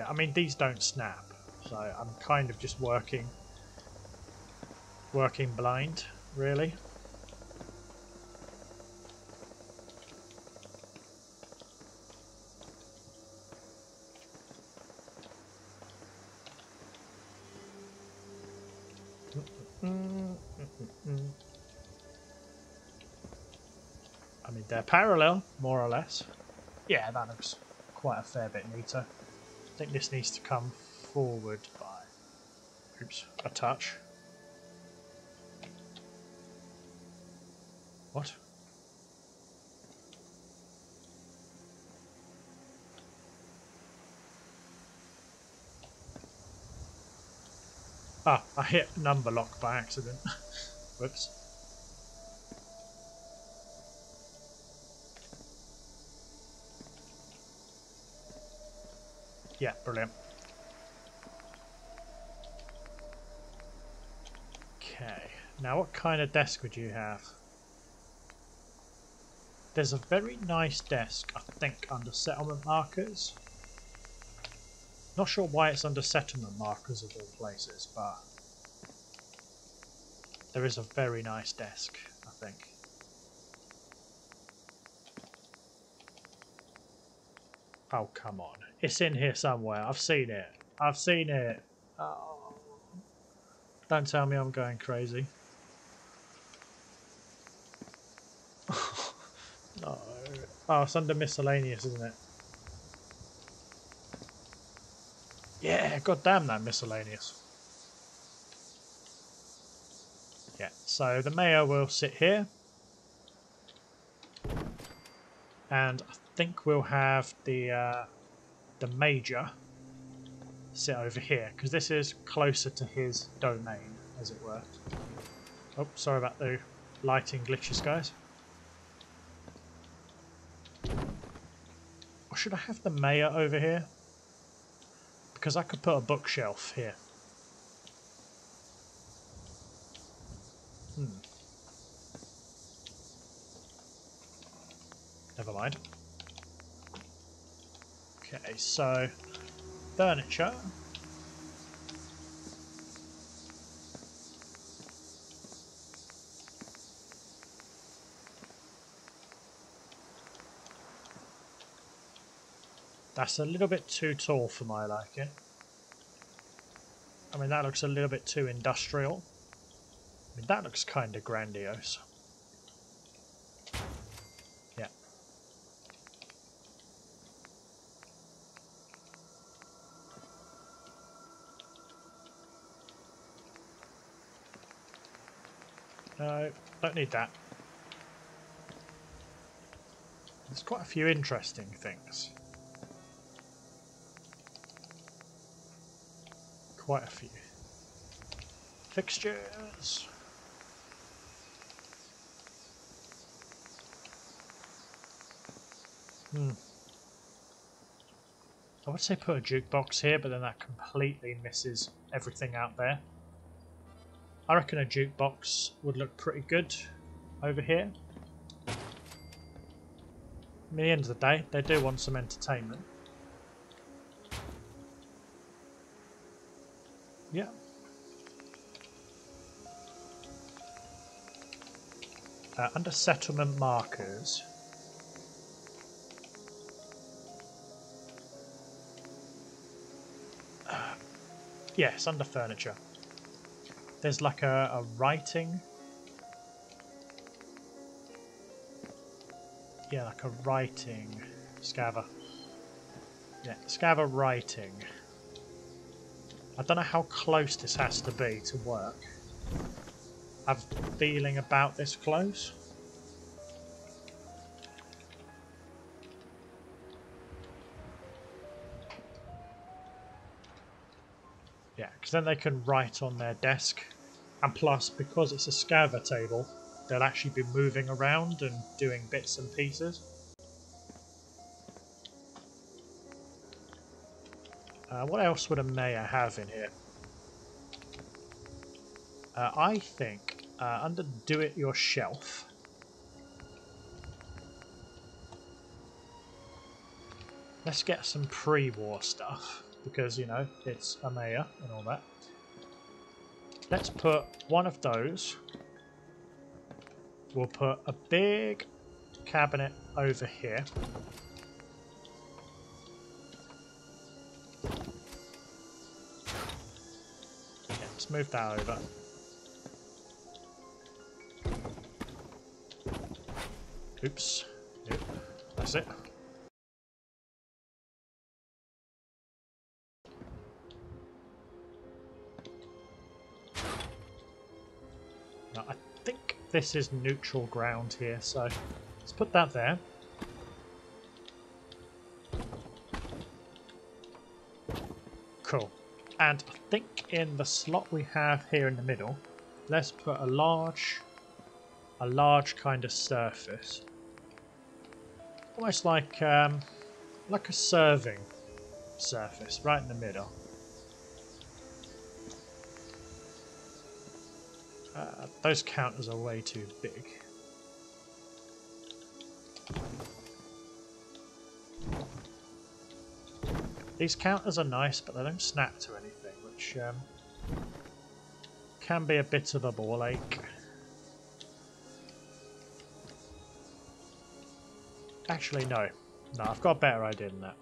Yeah, I mean these don't snap, so I'm kind of just working blind, really. I mean, they're parallel, more or less. Yeah, that looks quite a fair bit neater. I think this needs to come forward by, oops, a touch. What? Ah, I hit number lock by accident. Whoops. Yeah, brilliant. Okay, now what kind of desk would you have? There's a very nice desk, I think, under settlement markers. Not sure why it's under settlement markers of all places, but there is a very nice desk, I think. Oh, come on. It's in here somewhere. I've seen it. I've seen it. Oh. Don't tell me I'm going crazy. No. Oh, it's under miscellaneous, isn't it? Yeah, goddamn that miscellaneous. Yeah, so the mayor will sit here. And I think we'll have the major sit over here, because this is closer to his domain, as it were. Oh, sorry about the lighting glitches, guys. Or should I have the mayor over here? Because I could put a bookshelf here. Never mind. Okay, so furniture. That's a little bit too tall for my liking. I mean, that looks a little bit too industrial. I mean, that looks kind of grandiose. Yeah. No, don't need that. There's quite a few interesting things. Quite a few. Fixtures. I would say put a jukebox here, but then that completely misses everything out there. I reckon a jukebox would look pretty good over here. I mean, at the end of the day, they do want some entertainment. Yeah. Under settlement markers. Yes, under furniture. There's like a writing. Yeah, like a writing. Scaver. Yeah, scaver writing. I don't know how close this has to be to work. I have a feeling about this close. Yeah, because then they can write on their desk. And plus, because it's a scaver table, they'll actually be moving around and doing bits and pieces. What else would a mayor have in here? I think under do-it-yourself, let's get some pre-war stuff. because, you know, it's a mayor and all that. Let's put one of those. We'll put a big cabinet over here. Yeah, let's move that over. Oops. Yep, that's it. Now, I think this is neutral ground here, so let's put that there. Cool. And I think in the slot we have here in the middle, let's put a large kind of surface. Almost like a serving surface right in the middle. Those counters are way too big. These counters are nice, but they don't snap to anything, which can be a bit of a ball ache. Actually, no. No, I've got a better idea than that.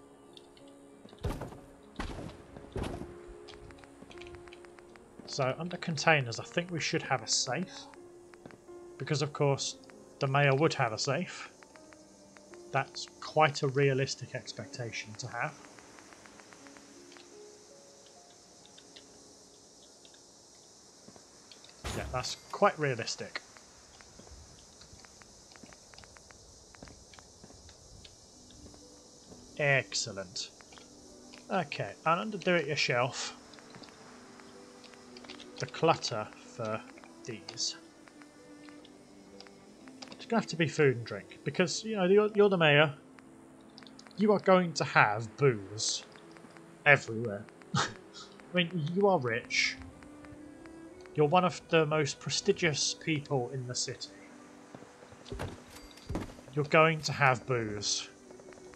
So, under containers, I think we should have a safe. Because, of course, the mayor would have a safe. That's quite a realistic expectation to have. Yeah, that's quite realistic. Excellent. Okay, and under do-it-yourself, the clutter for these. It's going to have to be food and drink, because, you know, you're the mayor. You are going to have booze everywhere. I mean, you are rich. You're one of the most prestigious people in the city. You're going to have booze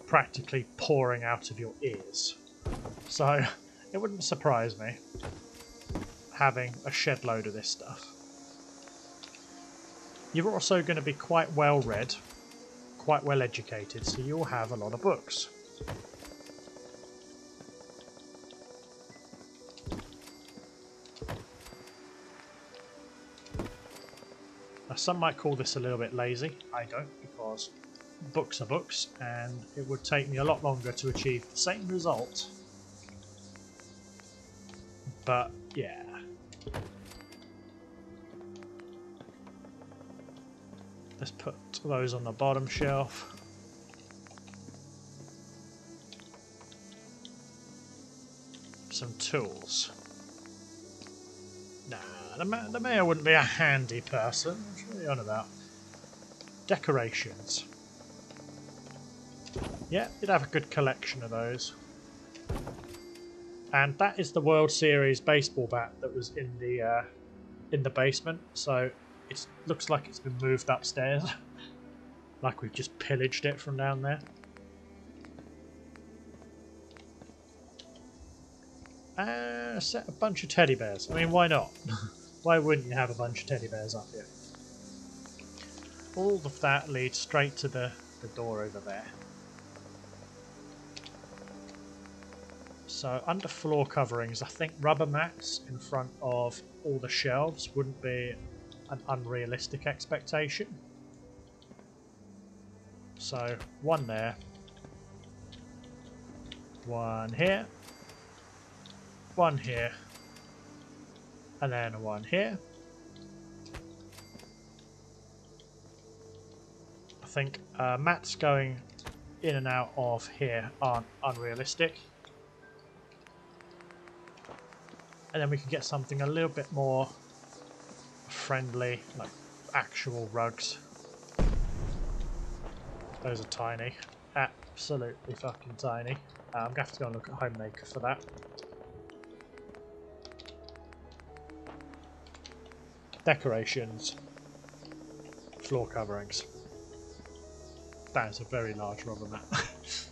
practically pouring out of your ears. So, it wouldn't surprise me having a shed load of this stuff. You're also going to be quite well read, quite well educated, so you'll have a lot of books. Now, some might call this a little bit lazy. I don't, because books are books, and it would take me a lot longer to achieve the same result. But, yeah. Let's put those on the bottom shelf. Some tools. Nah, the mayor wouldn't be a handy person. What are you on about? Decorations. Yeah, you'd have a good collection of those. And that is the World Series baseball bat that was in the basement. So it looks like it's been moved upstairs. Like we've just pillaged it from down there. Set a bunch of teddy bears. I mean, why not? Why wouldn't you have a bunch of teddy bears up here? All of that leads straight to the door over there. So under floor coverings, I think rubber mats in front of all the shelves wouldn't be an unrealistic expectation. So one there, one here, one here, and then one here. I think mats going in and out of here aren't unrealistic. And then we can get something a little bit more friendly, like actual rugs. Those are tiny. Absolutely fucking tiny. I'm going to have to go and look at Homemaker for that. Decorations. Floor coverings. That is a very large rubber mat.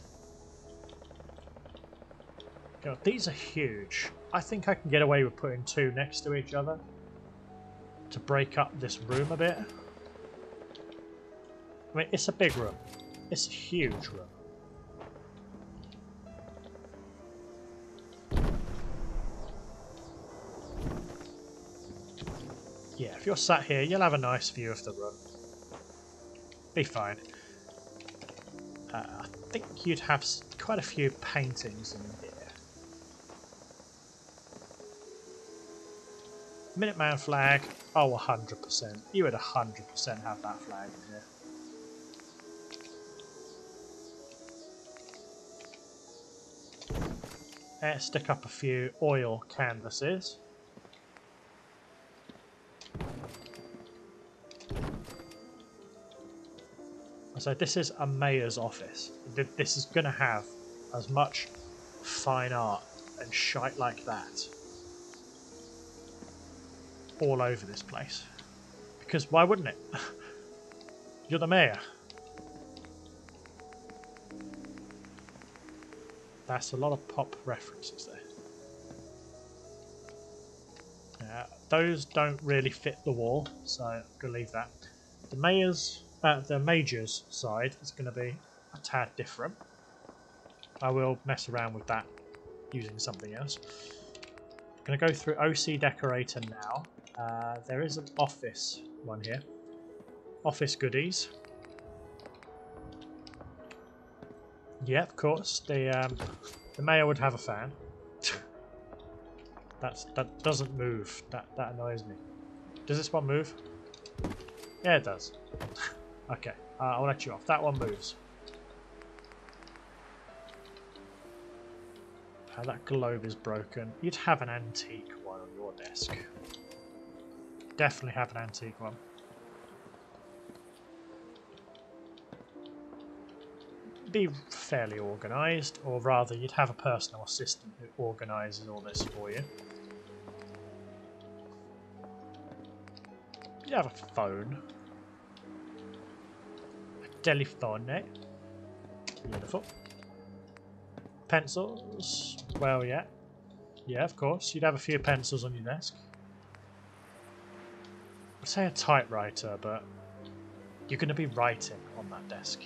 God, these are huge. I think I can get away with putting two next to each other to break up this room a bit. I mean, it's a big room. It's a huge room. Yeah, if you're sat here, you'll have a nice view of the room. Be fine. I think you'd have quite a few paintings in here. Minuteman flag. Oh, 100%. You would 100% have that flag in here. Stick up a few oil canvases. So this is a mayor's office. This is going to have as much fine art and shite like that all over this place. Because why wouldn't it? You're the mayor. That's a lot of pop references there. Those don't really fit the wall, so I'm going to leave that. The major's side is going to be a tad different. I will mess around with that using something else. I'm going to go through OC Decorator now. There is an office one here. Office goodies. Yeah, of course. The mayor would have a fan. That doesn't move. That annoys me. Does this one move? Yeah, it does. Okay, I'll let you off. That one moves. That globe is broken. You'd have an antique one on your desk. Definitely have an antique one. Be fairly organised, or rather you'd have a personal assistant who organises all this for you. You have a phone. A telephone, eh? Beautiful. Pencils. Well, yeah. Yeah, of course. You'd have a few pencils on your desk. I'd say a typewriter, but you're going to be writing on that desk.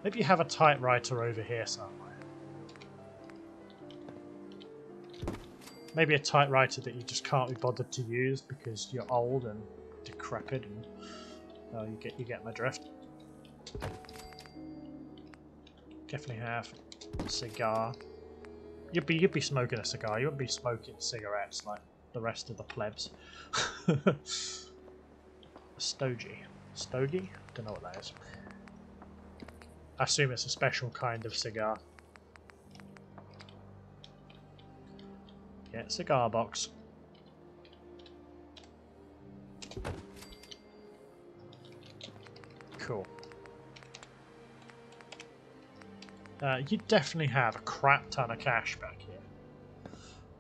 Maybe you have a typewriter over here somewhere. Maybe a typewriter that you just can't be bothered to use because you're old and decrepit, and you get my drift. Definitely have a cigar. You'd be smoking a cigar. You wouldn't be smoking cigarettes like the rest of the plebs. A stogie. Stogie? Don't know what that is. I assume it's a special kind of cigar. Yeah, cigar box. Cool. You definitely have a crap ton of cash back here.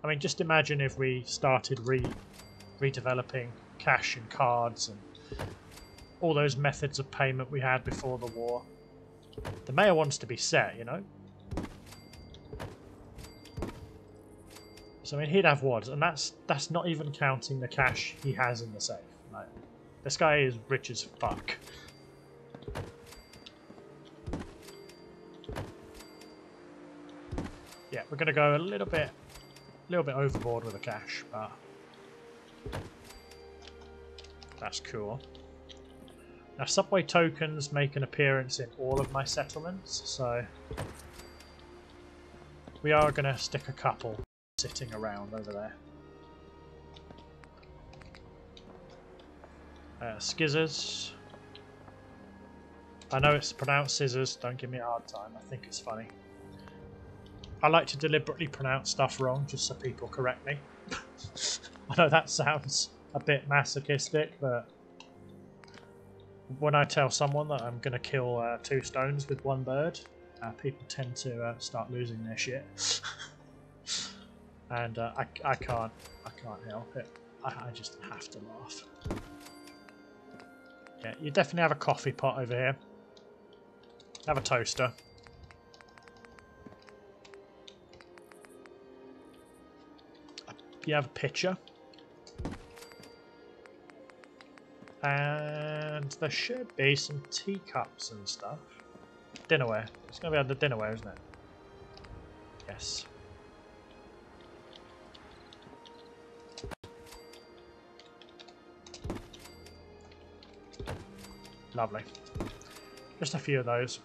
I mean, just imagine if we started redeveloping cash and cards and all those methods of payment we had before the war. The mayor wants to be set, you know? So I mean, he'd have wads, and that's not even counting the cash he has in the safe. Like, this guy is rich as fuck. Yeah, we're gonna go a little bit overboard with the cash, but that's cool. Now, subway tokens make an appearance in all of my settlements, so we are going to stick a couple sitting around over there. Skizzers. I know it's pronounced scissors, don't give me a hard time, I think it's funny. I like to deliberately pronounce stuff wrong just so people correct me. I know that sounds a bit masochistic, but when I tell someone that I'm going to kill 2 stones with 1 bird, people tend to start losing their shit. And I can't help it. I just have to laugh. Yeah, you definitely have a coffee pot over here. Have a toaster. You have a pitcher. And there should be some teacups and stuff. Dinnerware. It's going to be under dinnerware, isn't it? Yes. Lovely. Just a few of those.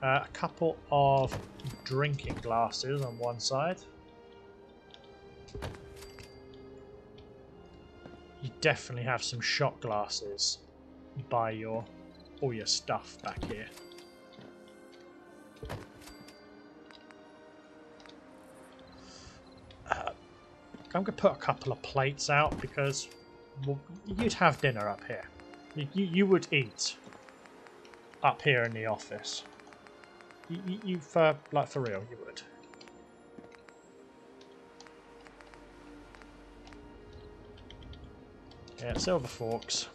A couple of drinking glasses on one side. You definitely have some shot glasses by all your stuff back here. I'm going to put a couple of plates out because you'd have dinner up here. You would eat up here in the office. You like for real, you would. Yeah, silver forks.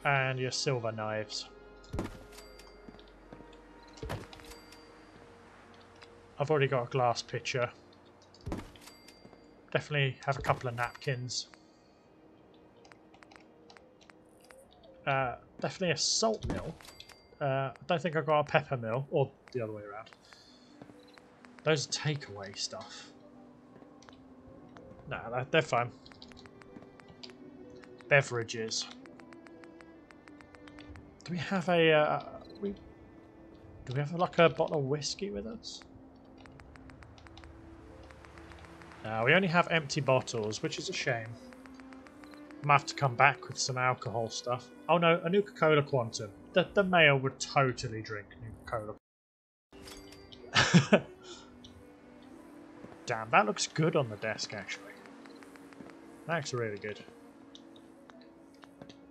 And your silver knives. I've already got a glass pitcher. Definitely have a couple of napkins. Definitely a salt mill. I don't think I've got a pepper mill, or the other way around. Those are takeaway stuff. No, they're fine. Beverages. Do we have a do we have like a bottle of whiskey with us? No, we only have empty bottles, which is a shame. I might have to come back with some alcohol stuff. Oh no, a Nuka Cola Quantum. The mayor would totally drink Nuka Cola. Damn, that looks good on the desk actually. That looks really good.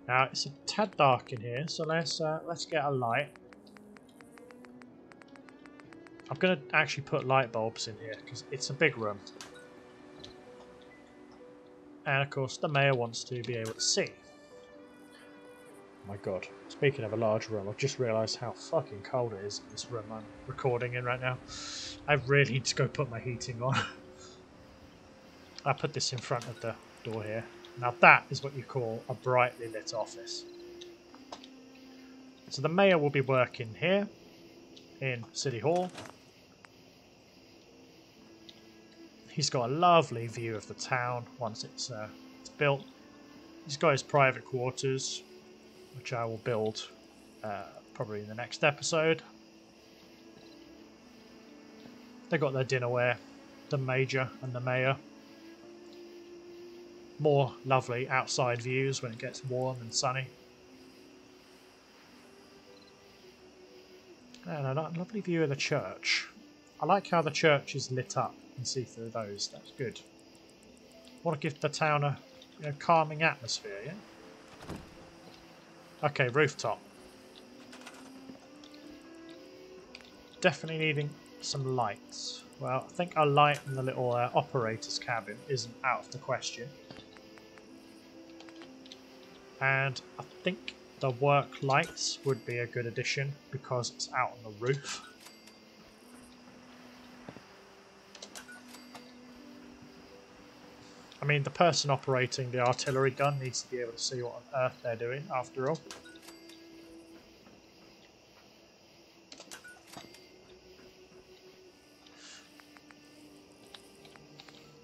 Now it's a tad dark in here, so let's get a light. I'm gonna actually put light bulbs in here because it's a big room. And of course the mayor wants to be able to see. Oh my god, speaking of a large room, I've just realised how fucking cold it is in this room I'm recording in right now. I really need to go put my heating on. I put this in front of the door here. Now that is what you call a brightly lit office. So the mayor will be working here in City Hall. He's got a lovely view of the town once it's built. He's got his private quarters, which I will build probably in the next episode. They got their dinnerware, the major and the mayor. More lovely outside views when it gets warm and sunny. And a lovely view of the church. I like how the church is lit up. You can see through those. That's good. I want to give the town a calming atmosphere, yeah? Okay, rooftop. Definitely needing some lights. Well, I think a light in the little operator's cabin isn't out of the question. And I think the work lights would be a good addition because it's out on the roof. I mean, the person operating the artillery gun needs to be able to see what on earth they're doing, after all.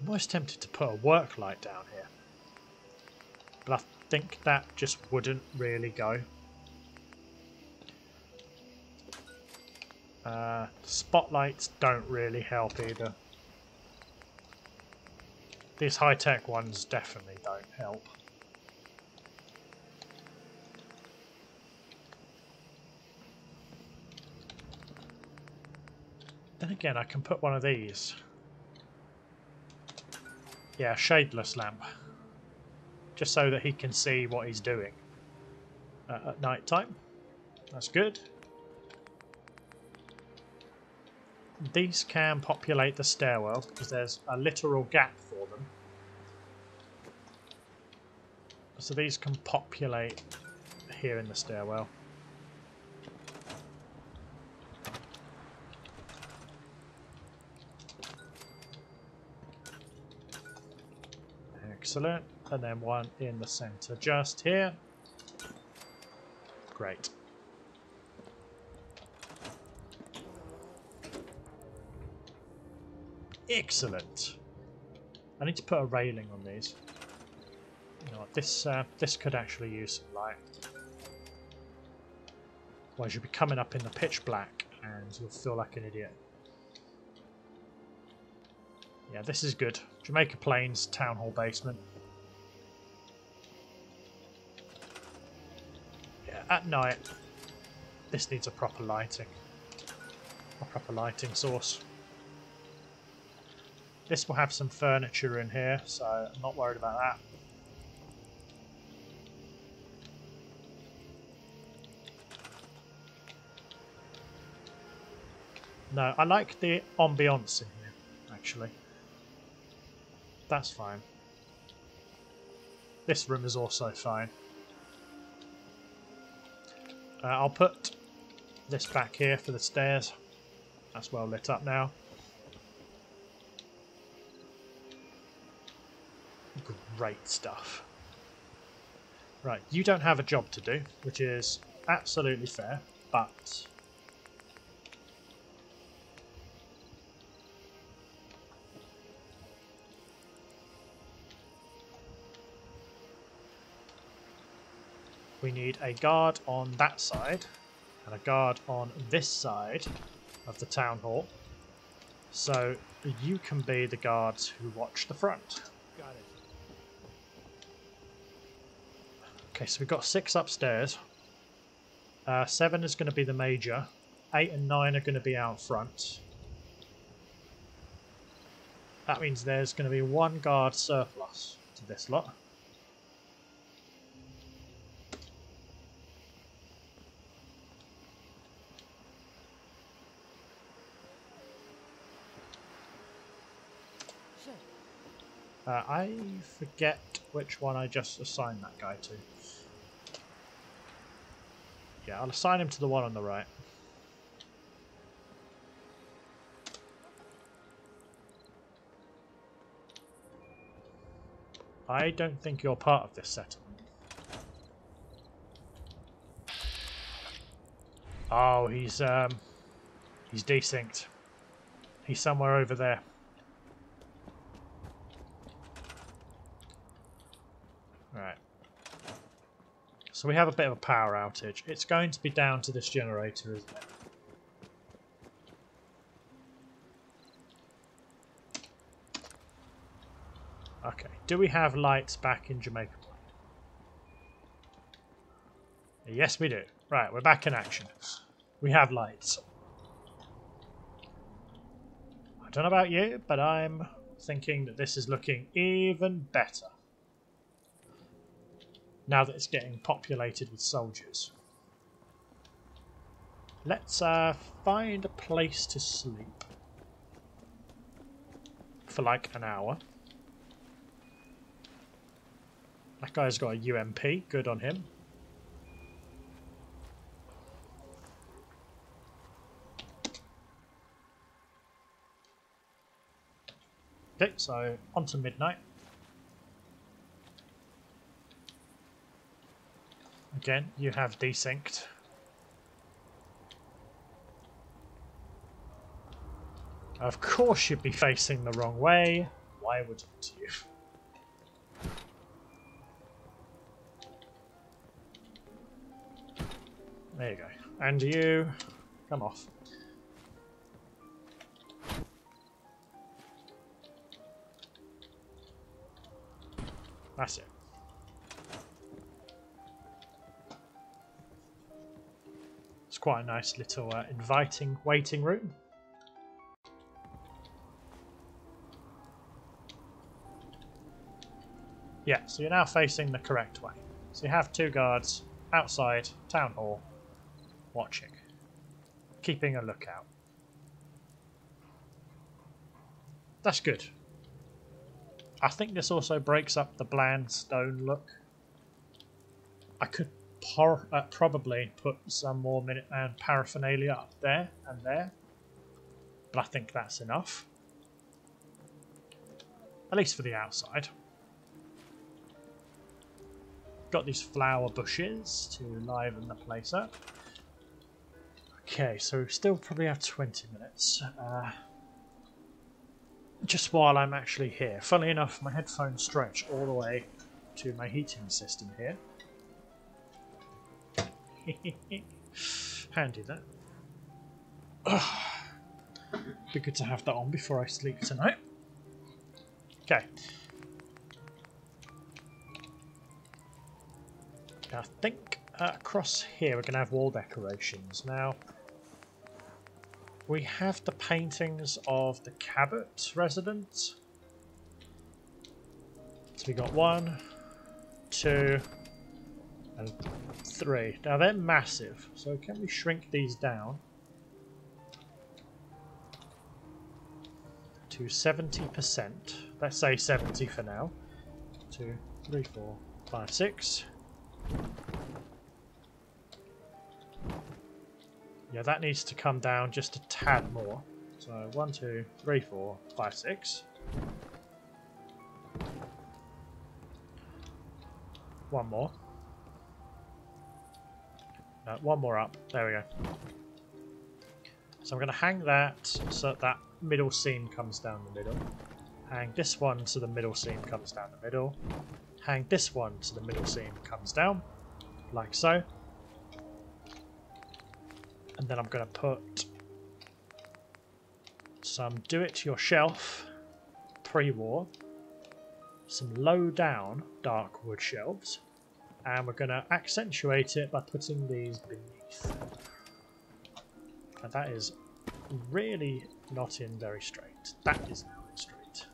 I'm always tempted to put a work light down here, but I think that just wouldn't really go. Spotlights don't really help either. These high-tech ones definitely don't help. Then again, I can put one of these. Yeah, shadeless lamp. Just so that he can see what he's doing at night time. That's good. These can populate the stairwell because there's a literal gap for them. So these can populate here in the stairwell. Excellent. And then one in the centre just here. Great. Excellent. I need to put a railing on these. You know what, this could actually use some light. Otherwise you'll be coming up in the pitch black and you'll feel like an idiot. Yeah, this is good. Jamaica Plains Town Hall basement. Yeah, at night this needs a proper lighting. A proper lighting source. This will have some furniture in here, so I'm not worried about that. No, I like the ambiance in here, actually. That's fine. This room is also fine. I'll put this back here for the stairs. That's well lit up now. Great stuff. Right, you don't have a job to do, which is absolutely fair, but we need a guard on that side and a guard on this side of the town hall, so you can be the guards who watch the front. Got it. Okay, so we've got 6 upstairs. 7 is going to be the major. 8 and 9 are going to be out front. That means there's going to be 1 guard surplus to this lot. I forget which one I just assigned that guy to. Yeah, I'll assign him to the one on the right. I don't think you're part of this settlement. Oh, he's desynced. He's somewhere over there. Right. So we have a bit of a power outage. It's going to be down to this generator, isn't it? Okay. Do we have lights back in Jamaica Plain? Yes, we do. Right, we're back in action. We have lights. I don't know about you, but I'm thinking that this is looking even better. Now that it's getting populated with soldiers. Let's find a place to sleep for like an hour. That guy's got a UMP, good on him. Okay, so on to midnight. Again, you have desynced. Of course you'd be facing the wrong way. Why wouldn't you? There you go. And you, come off. That's it. It's quite a nice little inviting waiting room. Yeah, so you're now facing the correct way. So you have 2 guards outside Town Hall watching, keeping a lookout. That's good. I think this also breaks up the bland stone look. I could probably put some more Minuteman paraphernalia up there and there, but I think that's enough. At least for the outside. got these flower bushes to liven the place up. Okay, so we still probably have 20 minutes. Just while I'm actually here. Funnily enough, my headphones stretch all the way to my heating system here. Handy that. Be good to have that on before I sleep tonight. Okay. I think across here we're going to have wall decorations. Now, we have the paintings of the Cabot residence. So we got 1, 2, and 3. Now they're massive, so can we shrink these down to 70%? Let's say 70 for now. 2, 3, 4, 5, 6. Yeah, that needs to come down just a tad more. So 1, 2, 3, 4, 5, 6. One more. No, one more up. There we go. So I'm going to hang that so that middle seam comes down the middle. Hang this one so the middle seam comes down the middle. Hang this one so the middle seam comes down, like so. And then I'm going to put some do-it-yourself pre-war, some low-down dark wood shelves, and we're going to accentuate it by putting these beneath. And that is really not in very straight. That is now in straight.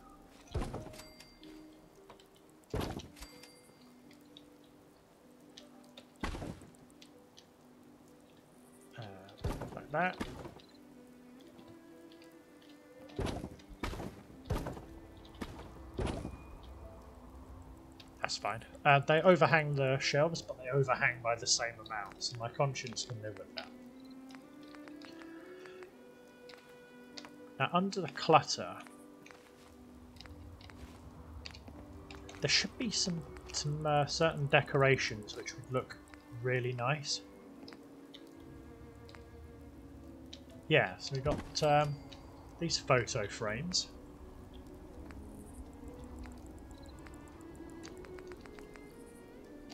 Like that. That's fine. They overhang the shelves, but they overhang by the same amount, so my conscience can live with that. Now, under the clutter, there should be some certain decorations which would look really nice. Yeah, so we've got these photo frames.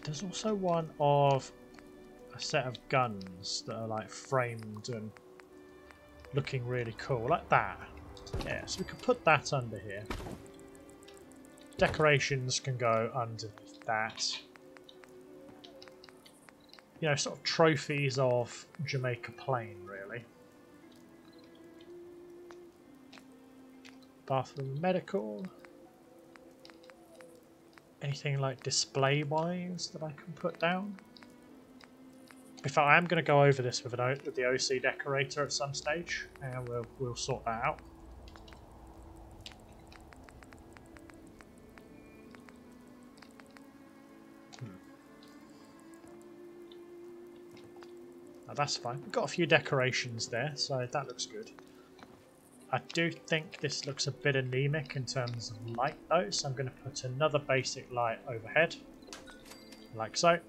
There's also one of a set of guns that are like framed and looking really cool, like that. Yeah, so we could put that under here. Decorations can go underneath that. You know, sort of trophies of Jamaica Plain, really. Bathroom medical. Anything like display wise that I can put down? In fact, I am going to go over this with the OC decorator at some stage, and we'll sort that out. Now that's fine. We've got a few decorations there, so that looks good. I do think this looks a bit anemic in terms of light though, so I'm going to put another basic light overhead, like so.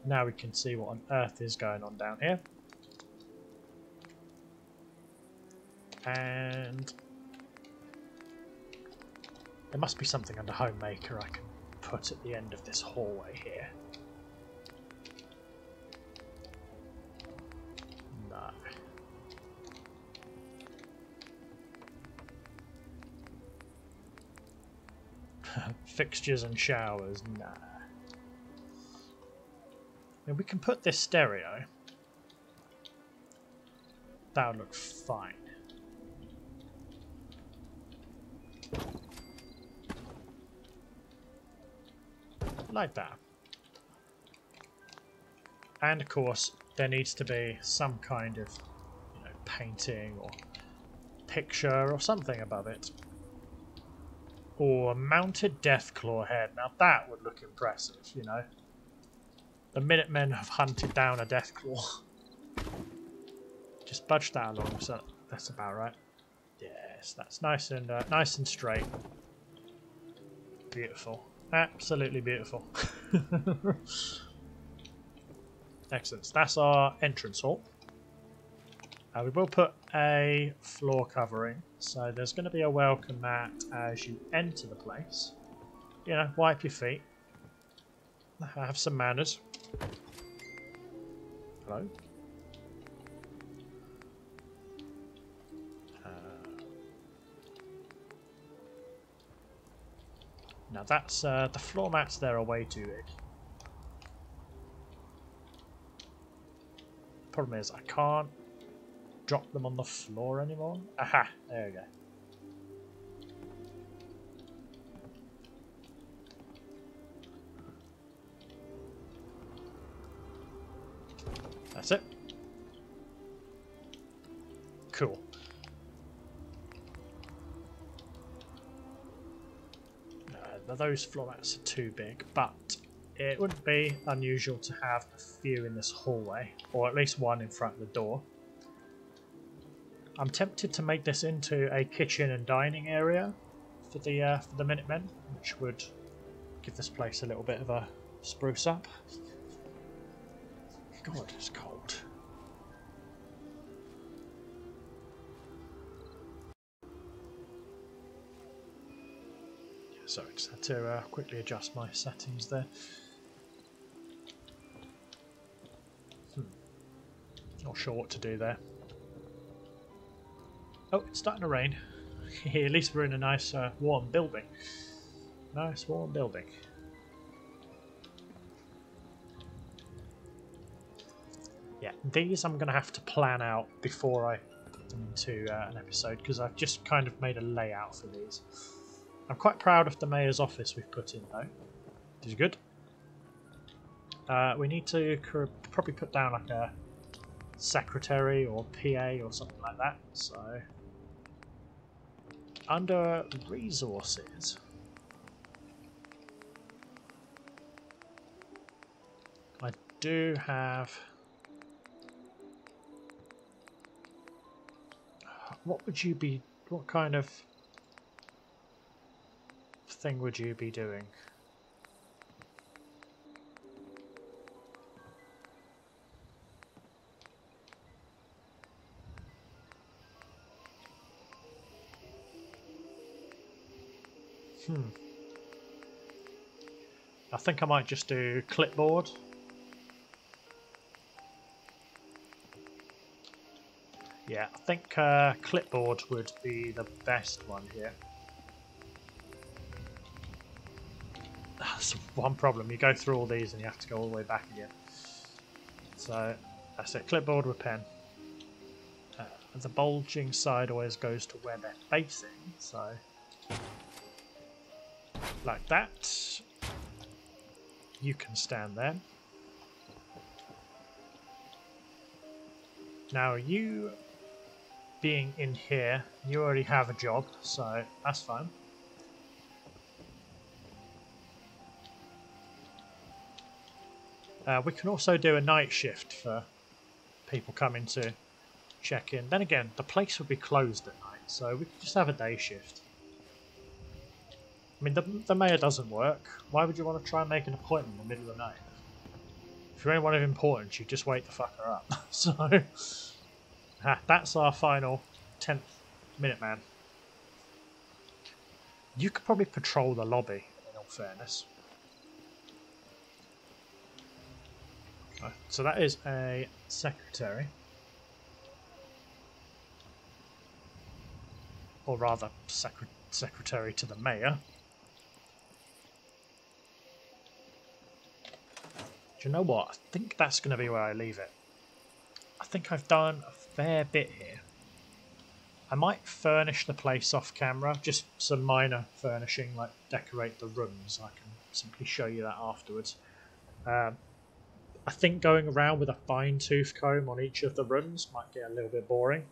Now we can see what on earth is going on down here. And there must be something under Homemaker I can put at the end of this hallway here. No. Fixtures and showers, nah. And we can put this stereo. That would look fine. Like that. And of course, there needs to be some kind of, you know, painting or picture or something above it. Or a mounted Deathclaw head. Now that would look impressive, you know. The Minutemen have hunted down a Deathclaw. Just budge that along, so that's about right. Yes, that's nice and straight. Beautiful. Absolutely beautiful. Excellent. So that's our entrance hall. We will put a floor covering, so there's going to be a welcome mat as you enter the place. You know, wipe your feet. Have some manners. Hello? Now that's the floor mats there are way too big. Problem is I can't drop them on the floor anymore. Aha! There we go. That's it. Cool. Those floor mats are too big, but it wouldn't be unusual to have a few in this hallway, or at least one in front of the door. I'm tempted to make this into a kitchen and dining area for the Minutemen, which would give this place a little bit of a spruce up. God, it's cold. Sorry, just had to quickly adjust my settings there. Not sure what to do there. Oh, it's starting to rain. At least we're in a nice warm building. Nice warm building. Yeah, these I'm going to have to plan out before I put them into an episode, because I've just kind of made a layout for these. I'm quite proud of the mayor's office we've put in though. This is good. We need to probably put down like a secretary or PA or something like that. So under resources, I do have. What would you be? What kind of thing would you be doing? I think I might just do clipboard. Yeah, I think clipboard would be the best one here. That's one problem. You go through all these and you have to go all the way back again. So that's it. Clipboard with pen. The bulging side always goes to where they're facing. So like that. You can stand there. Now you being in here, you already have a job, so that's fine. We can also do a night shift for people coming to check in. Then again, the place would be closed at night, so we could just have a day shift. I mean, the mayor doesn't work. Why would you want to try and make an appointment in the middle of the night? If you're anyone of importance, you just wake the fucker up. So, that's our final 10th Minuteman. You could probably patrol the lobby, in all fairness. So that is a secretary. Or rather, secretary to the mayor. Do you know what? I think that's going to be where I leave it. I think I've done a fair bit here. I might furnish the place off camera, just some minor furnishing, like decorate the rooms. I can simply show you that afterwards. I think going around with a fine-tooth comb on each of the rooms might get a little bit boring,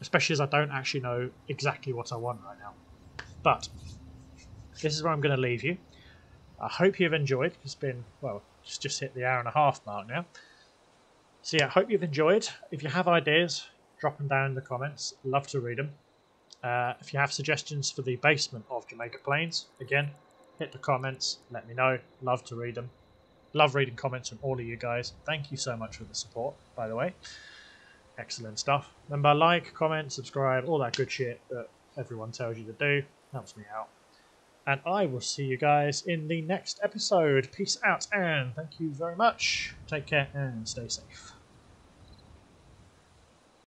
especially as I don't actually know exactly what I want right now. But this is where I'm going to leave you. I hope you've enjoyed. It's been, well, it's just hit the hour-and-a-half mark now. So yeah, I hope you've enjoyed. If you have ideas, drop them down in the comments. Love to read them. If you have suggestions for the basement of Jamaica Plains, again, hit the comments, let me know. Love to read them. Love reading comments from all of you guys. Thank you so much for the support, by the way. Excellent stuff. Remember, like, comment, subscribe, all that good shit that everyone tells you to do. Helps me out. And I will see you guys in the next episode. Peace out and thank you very much. Take care and stay safe.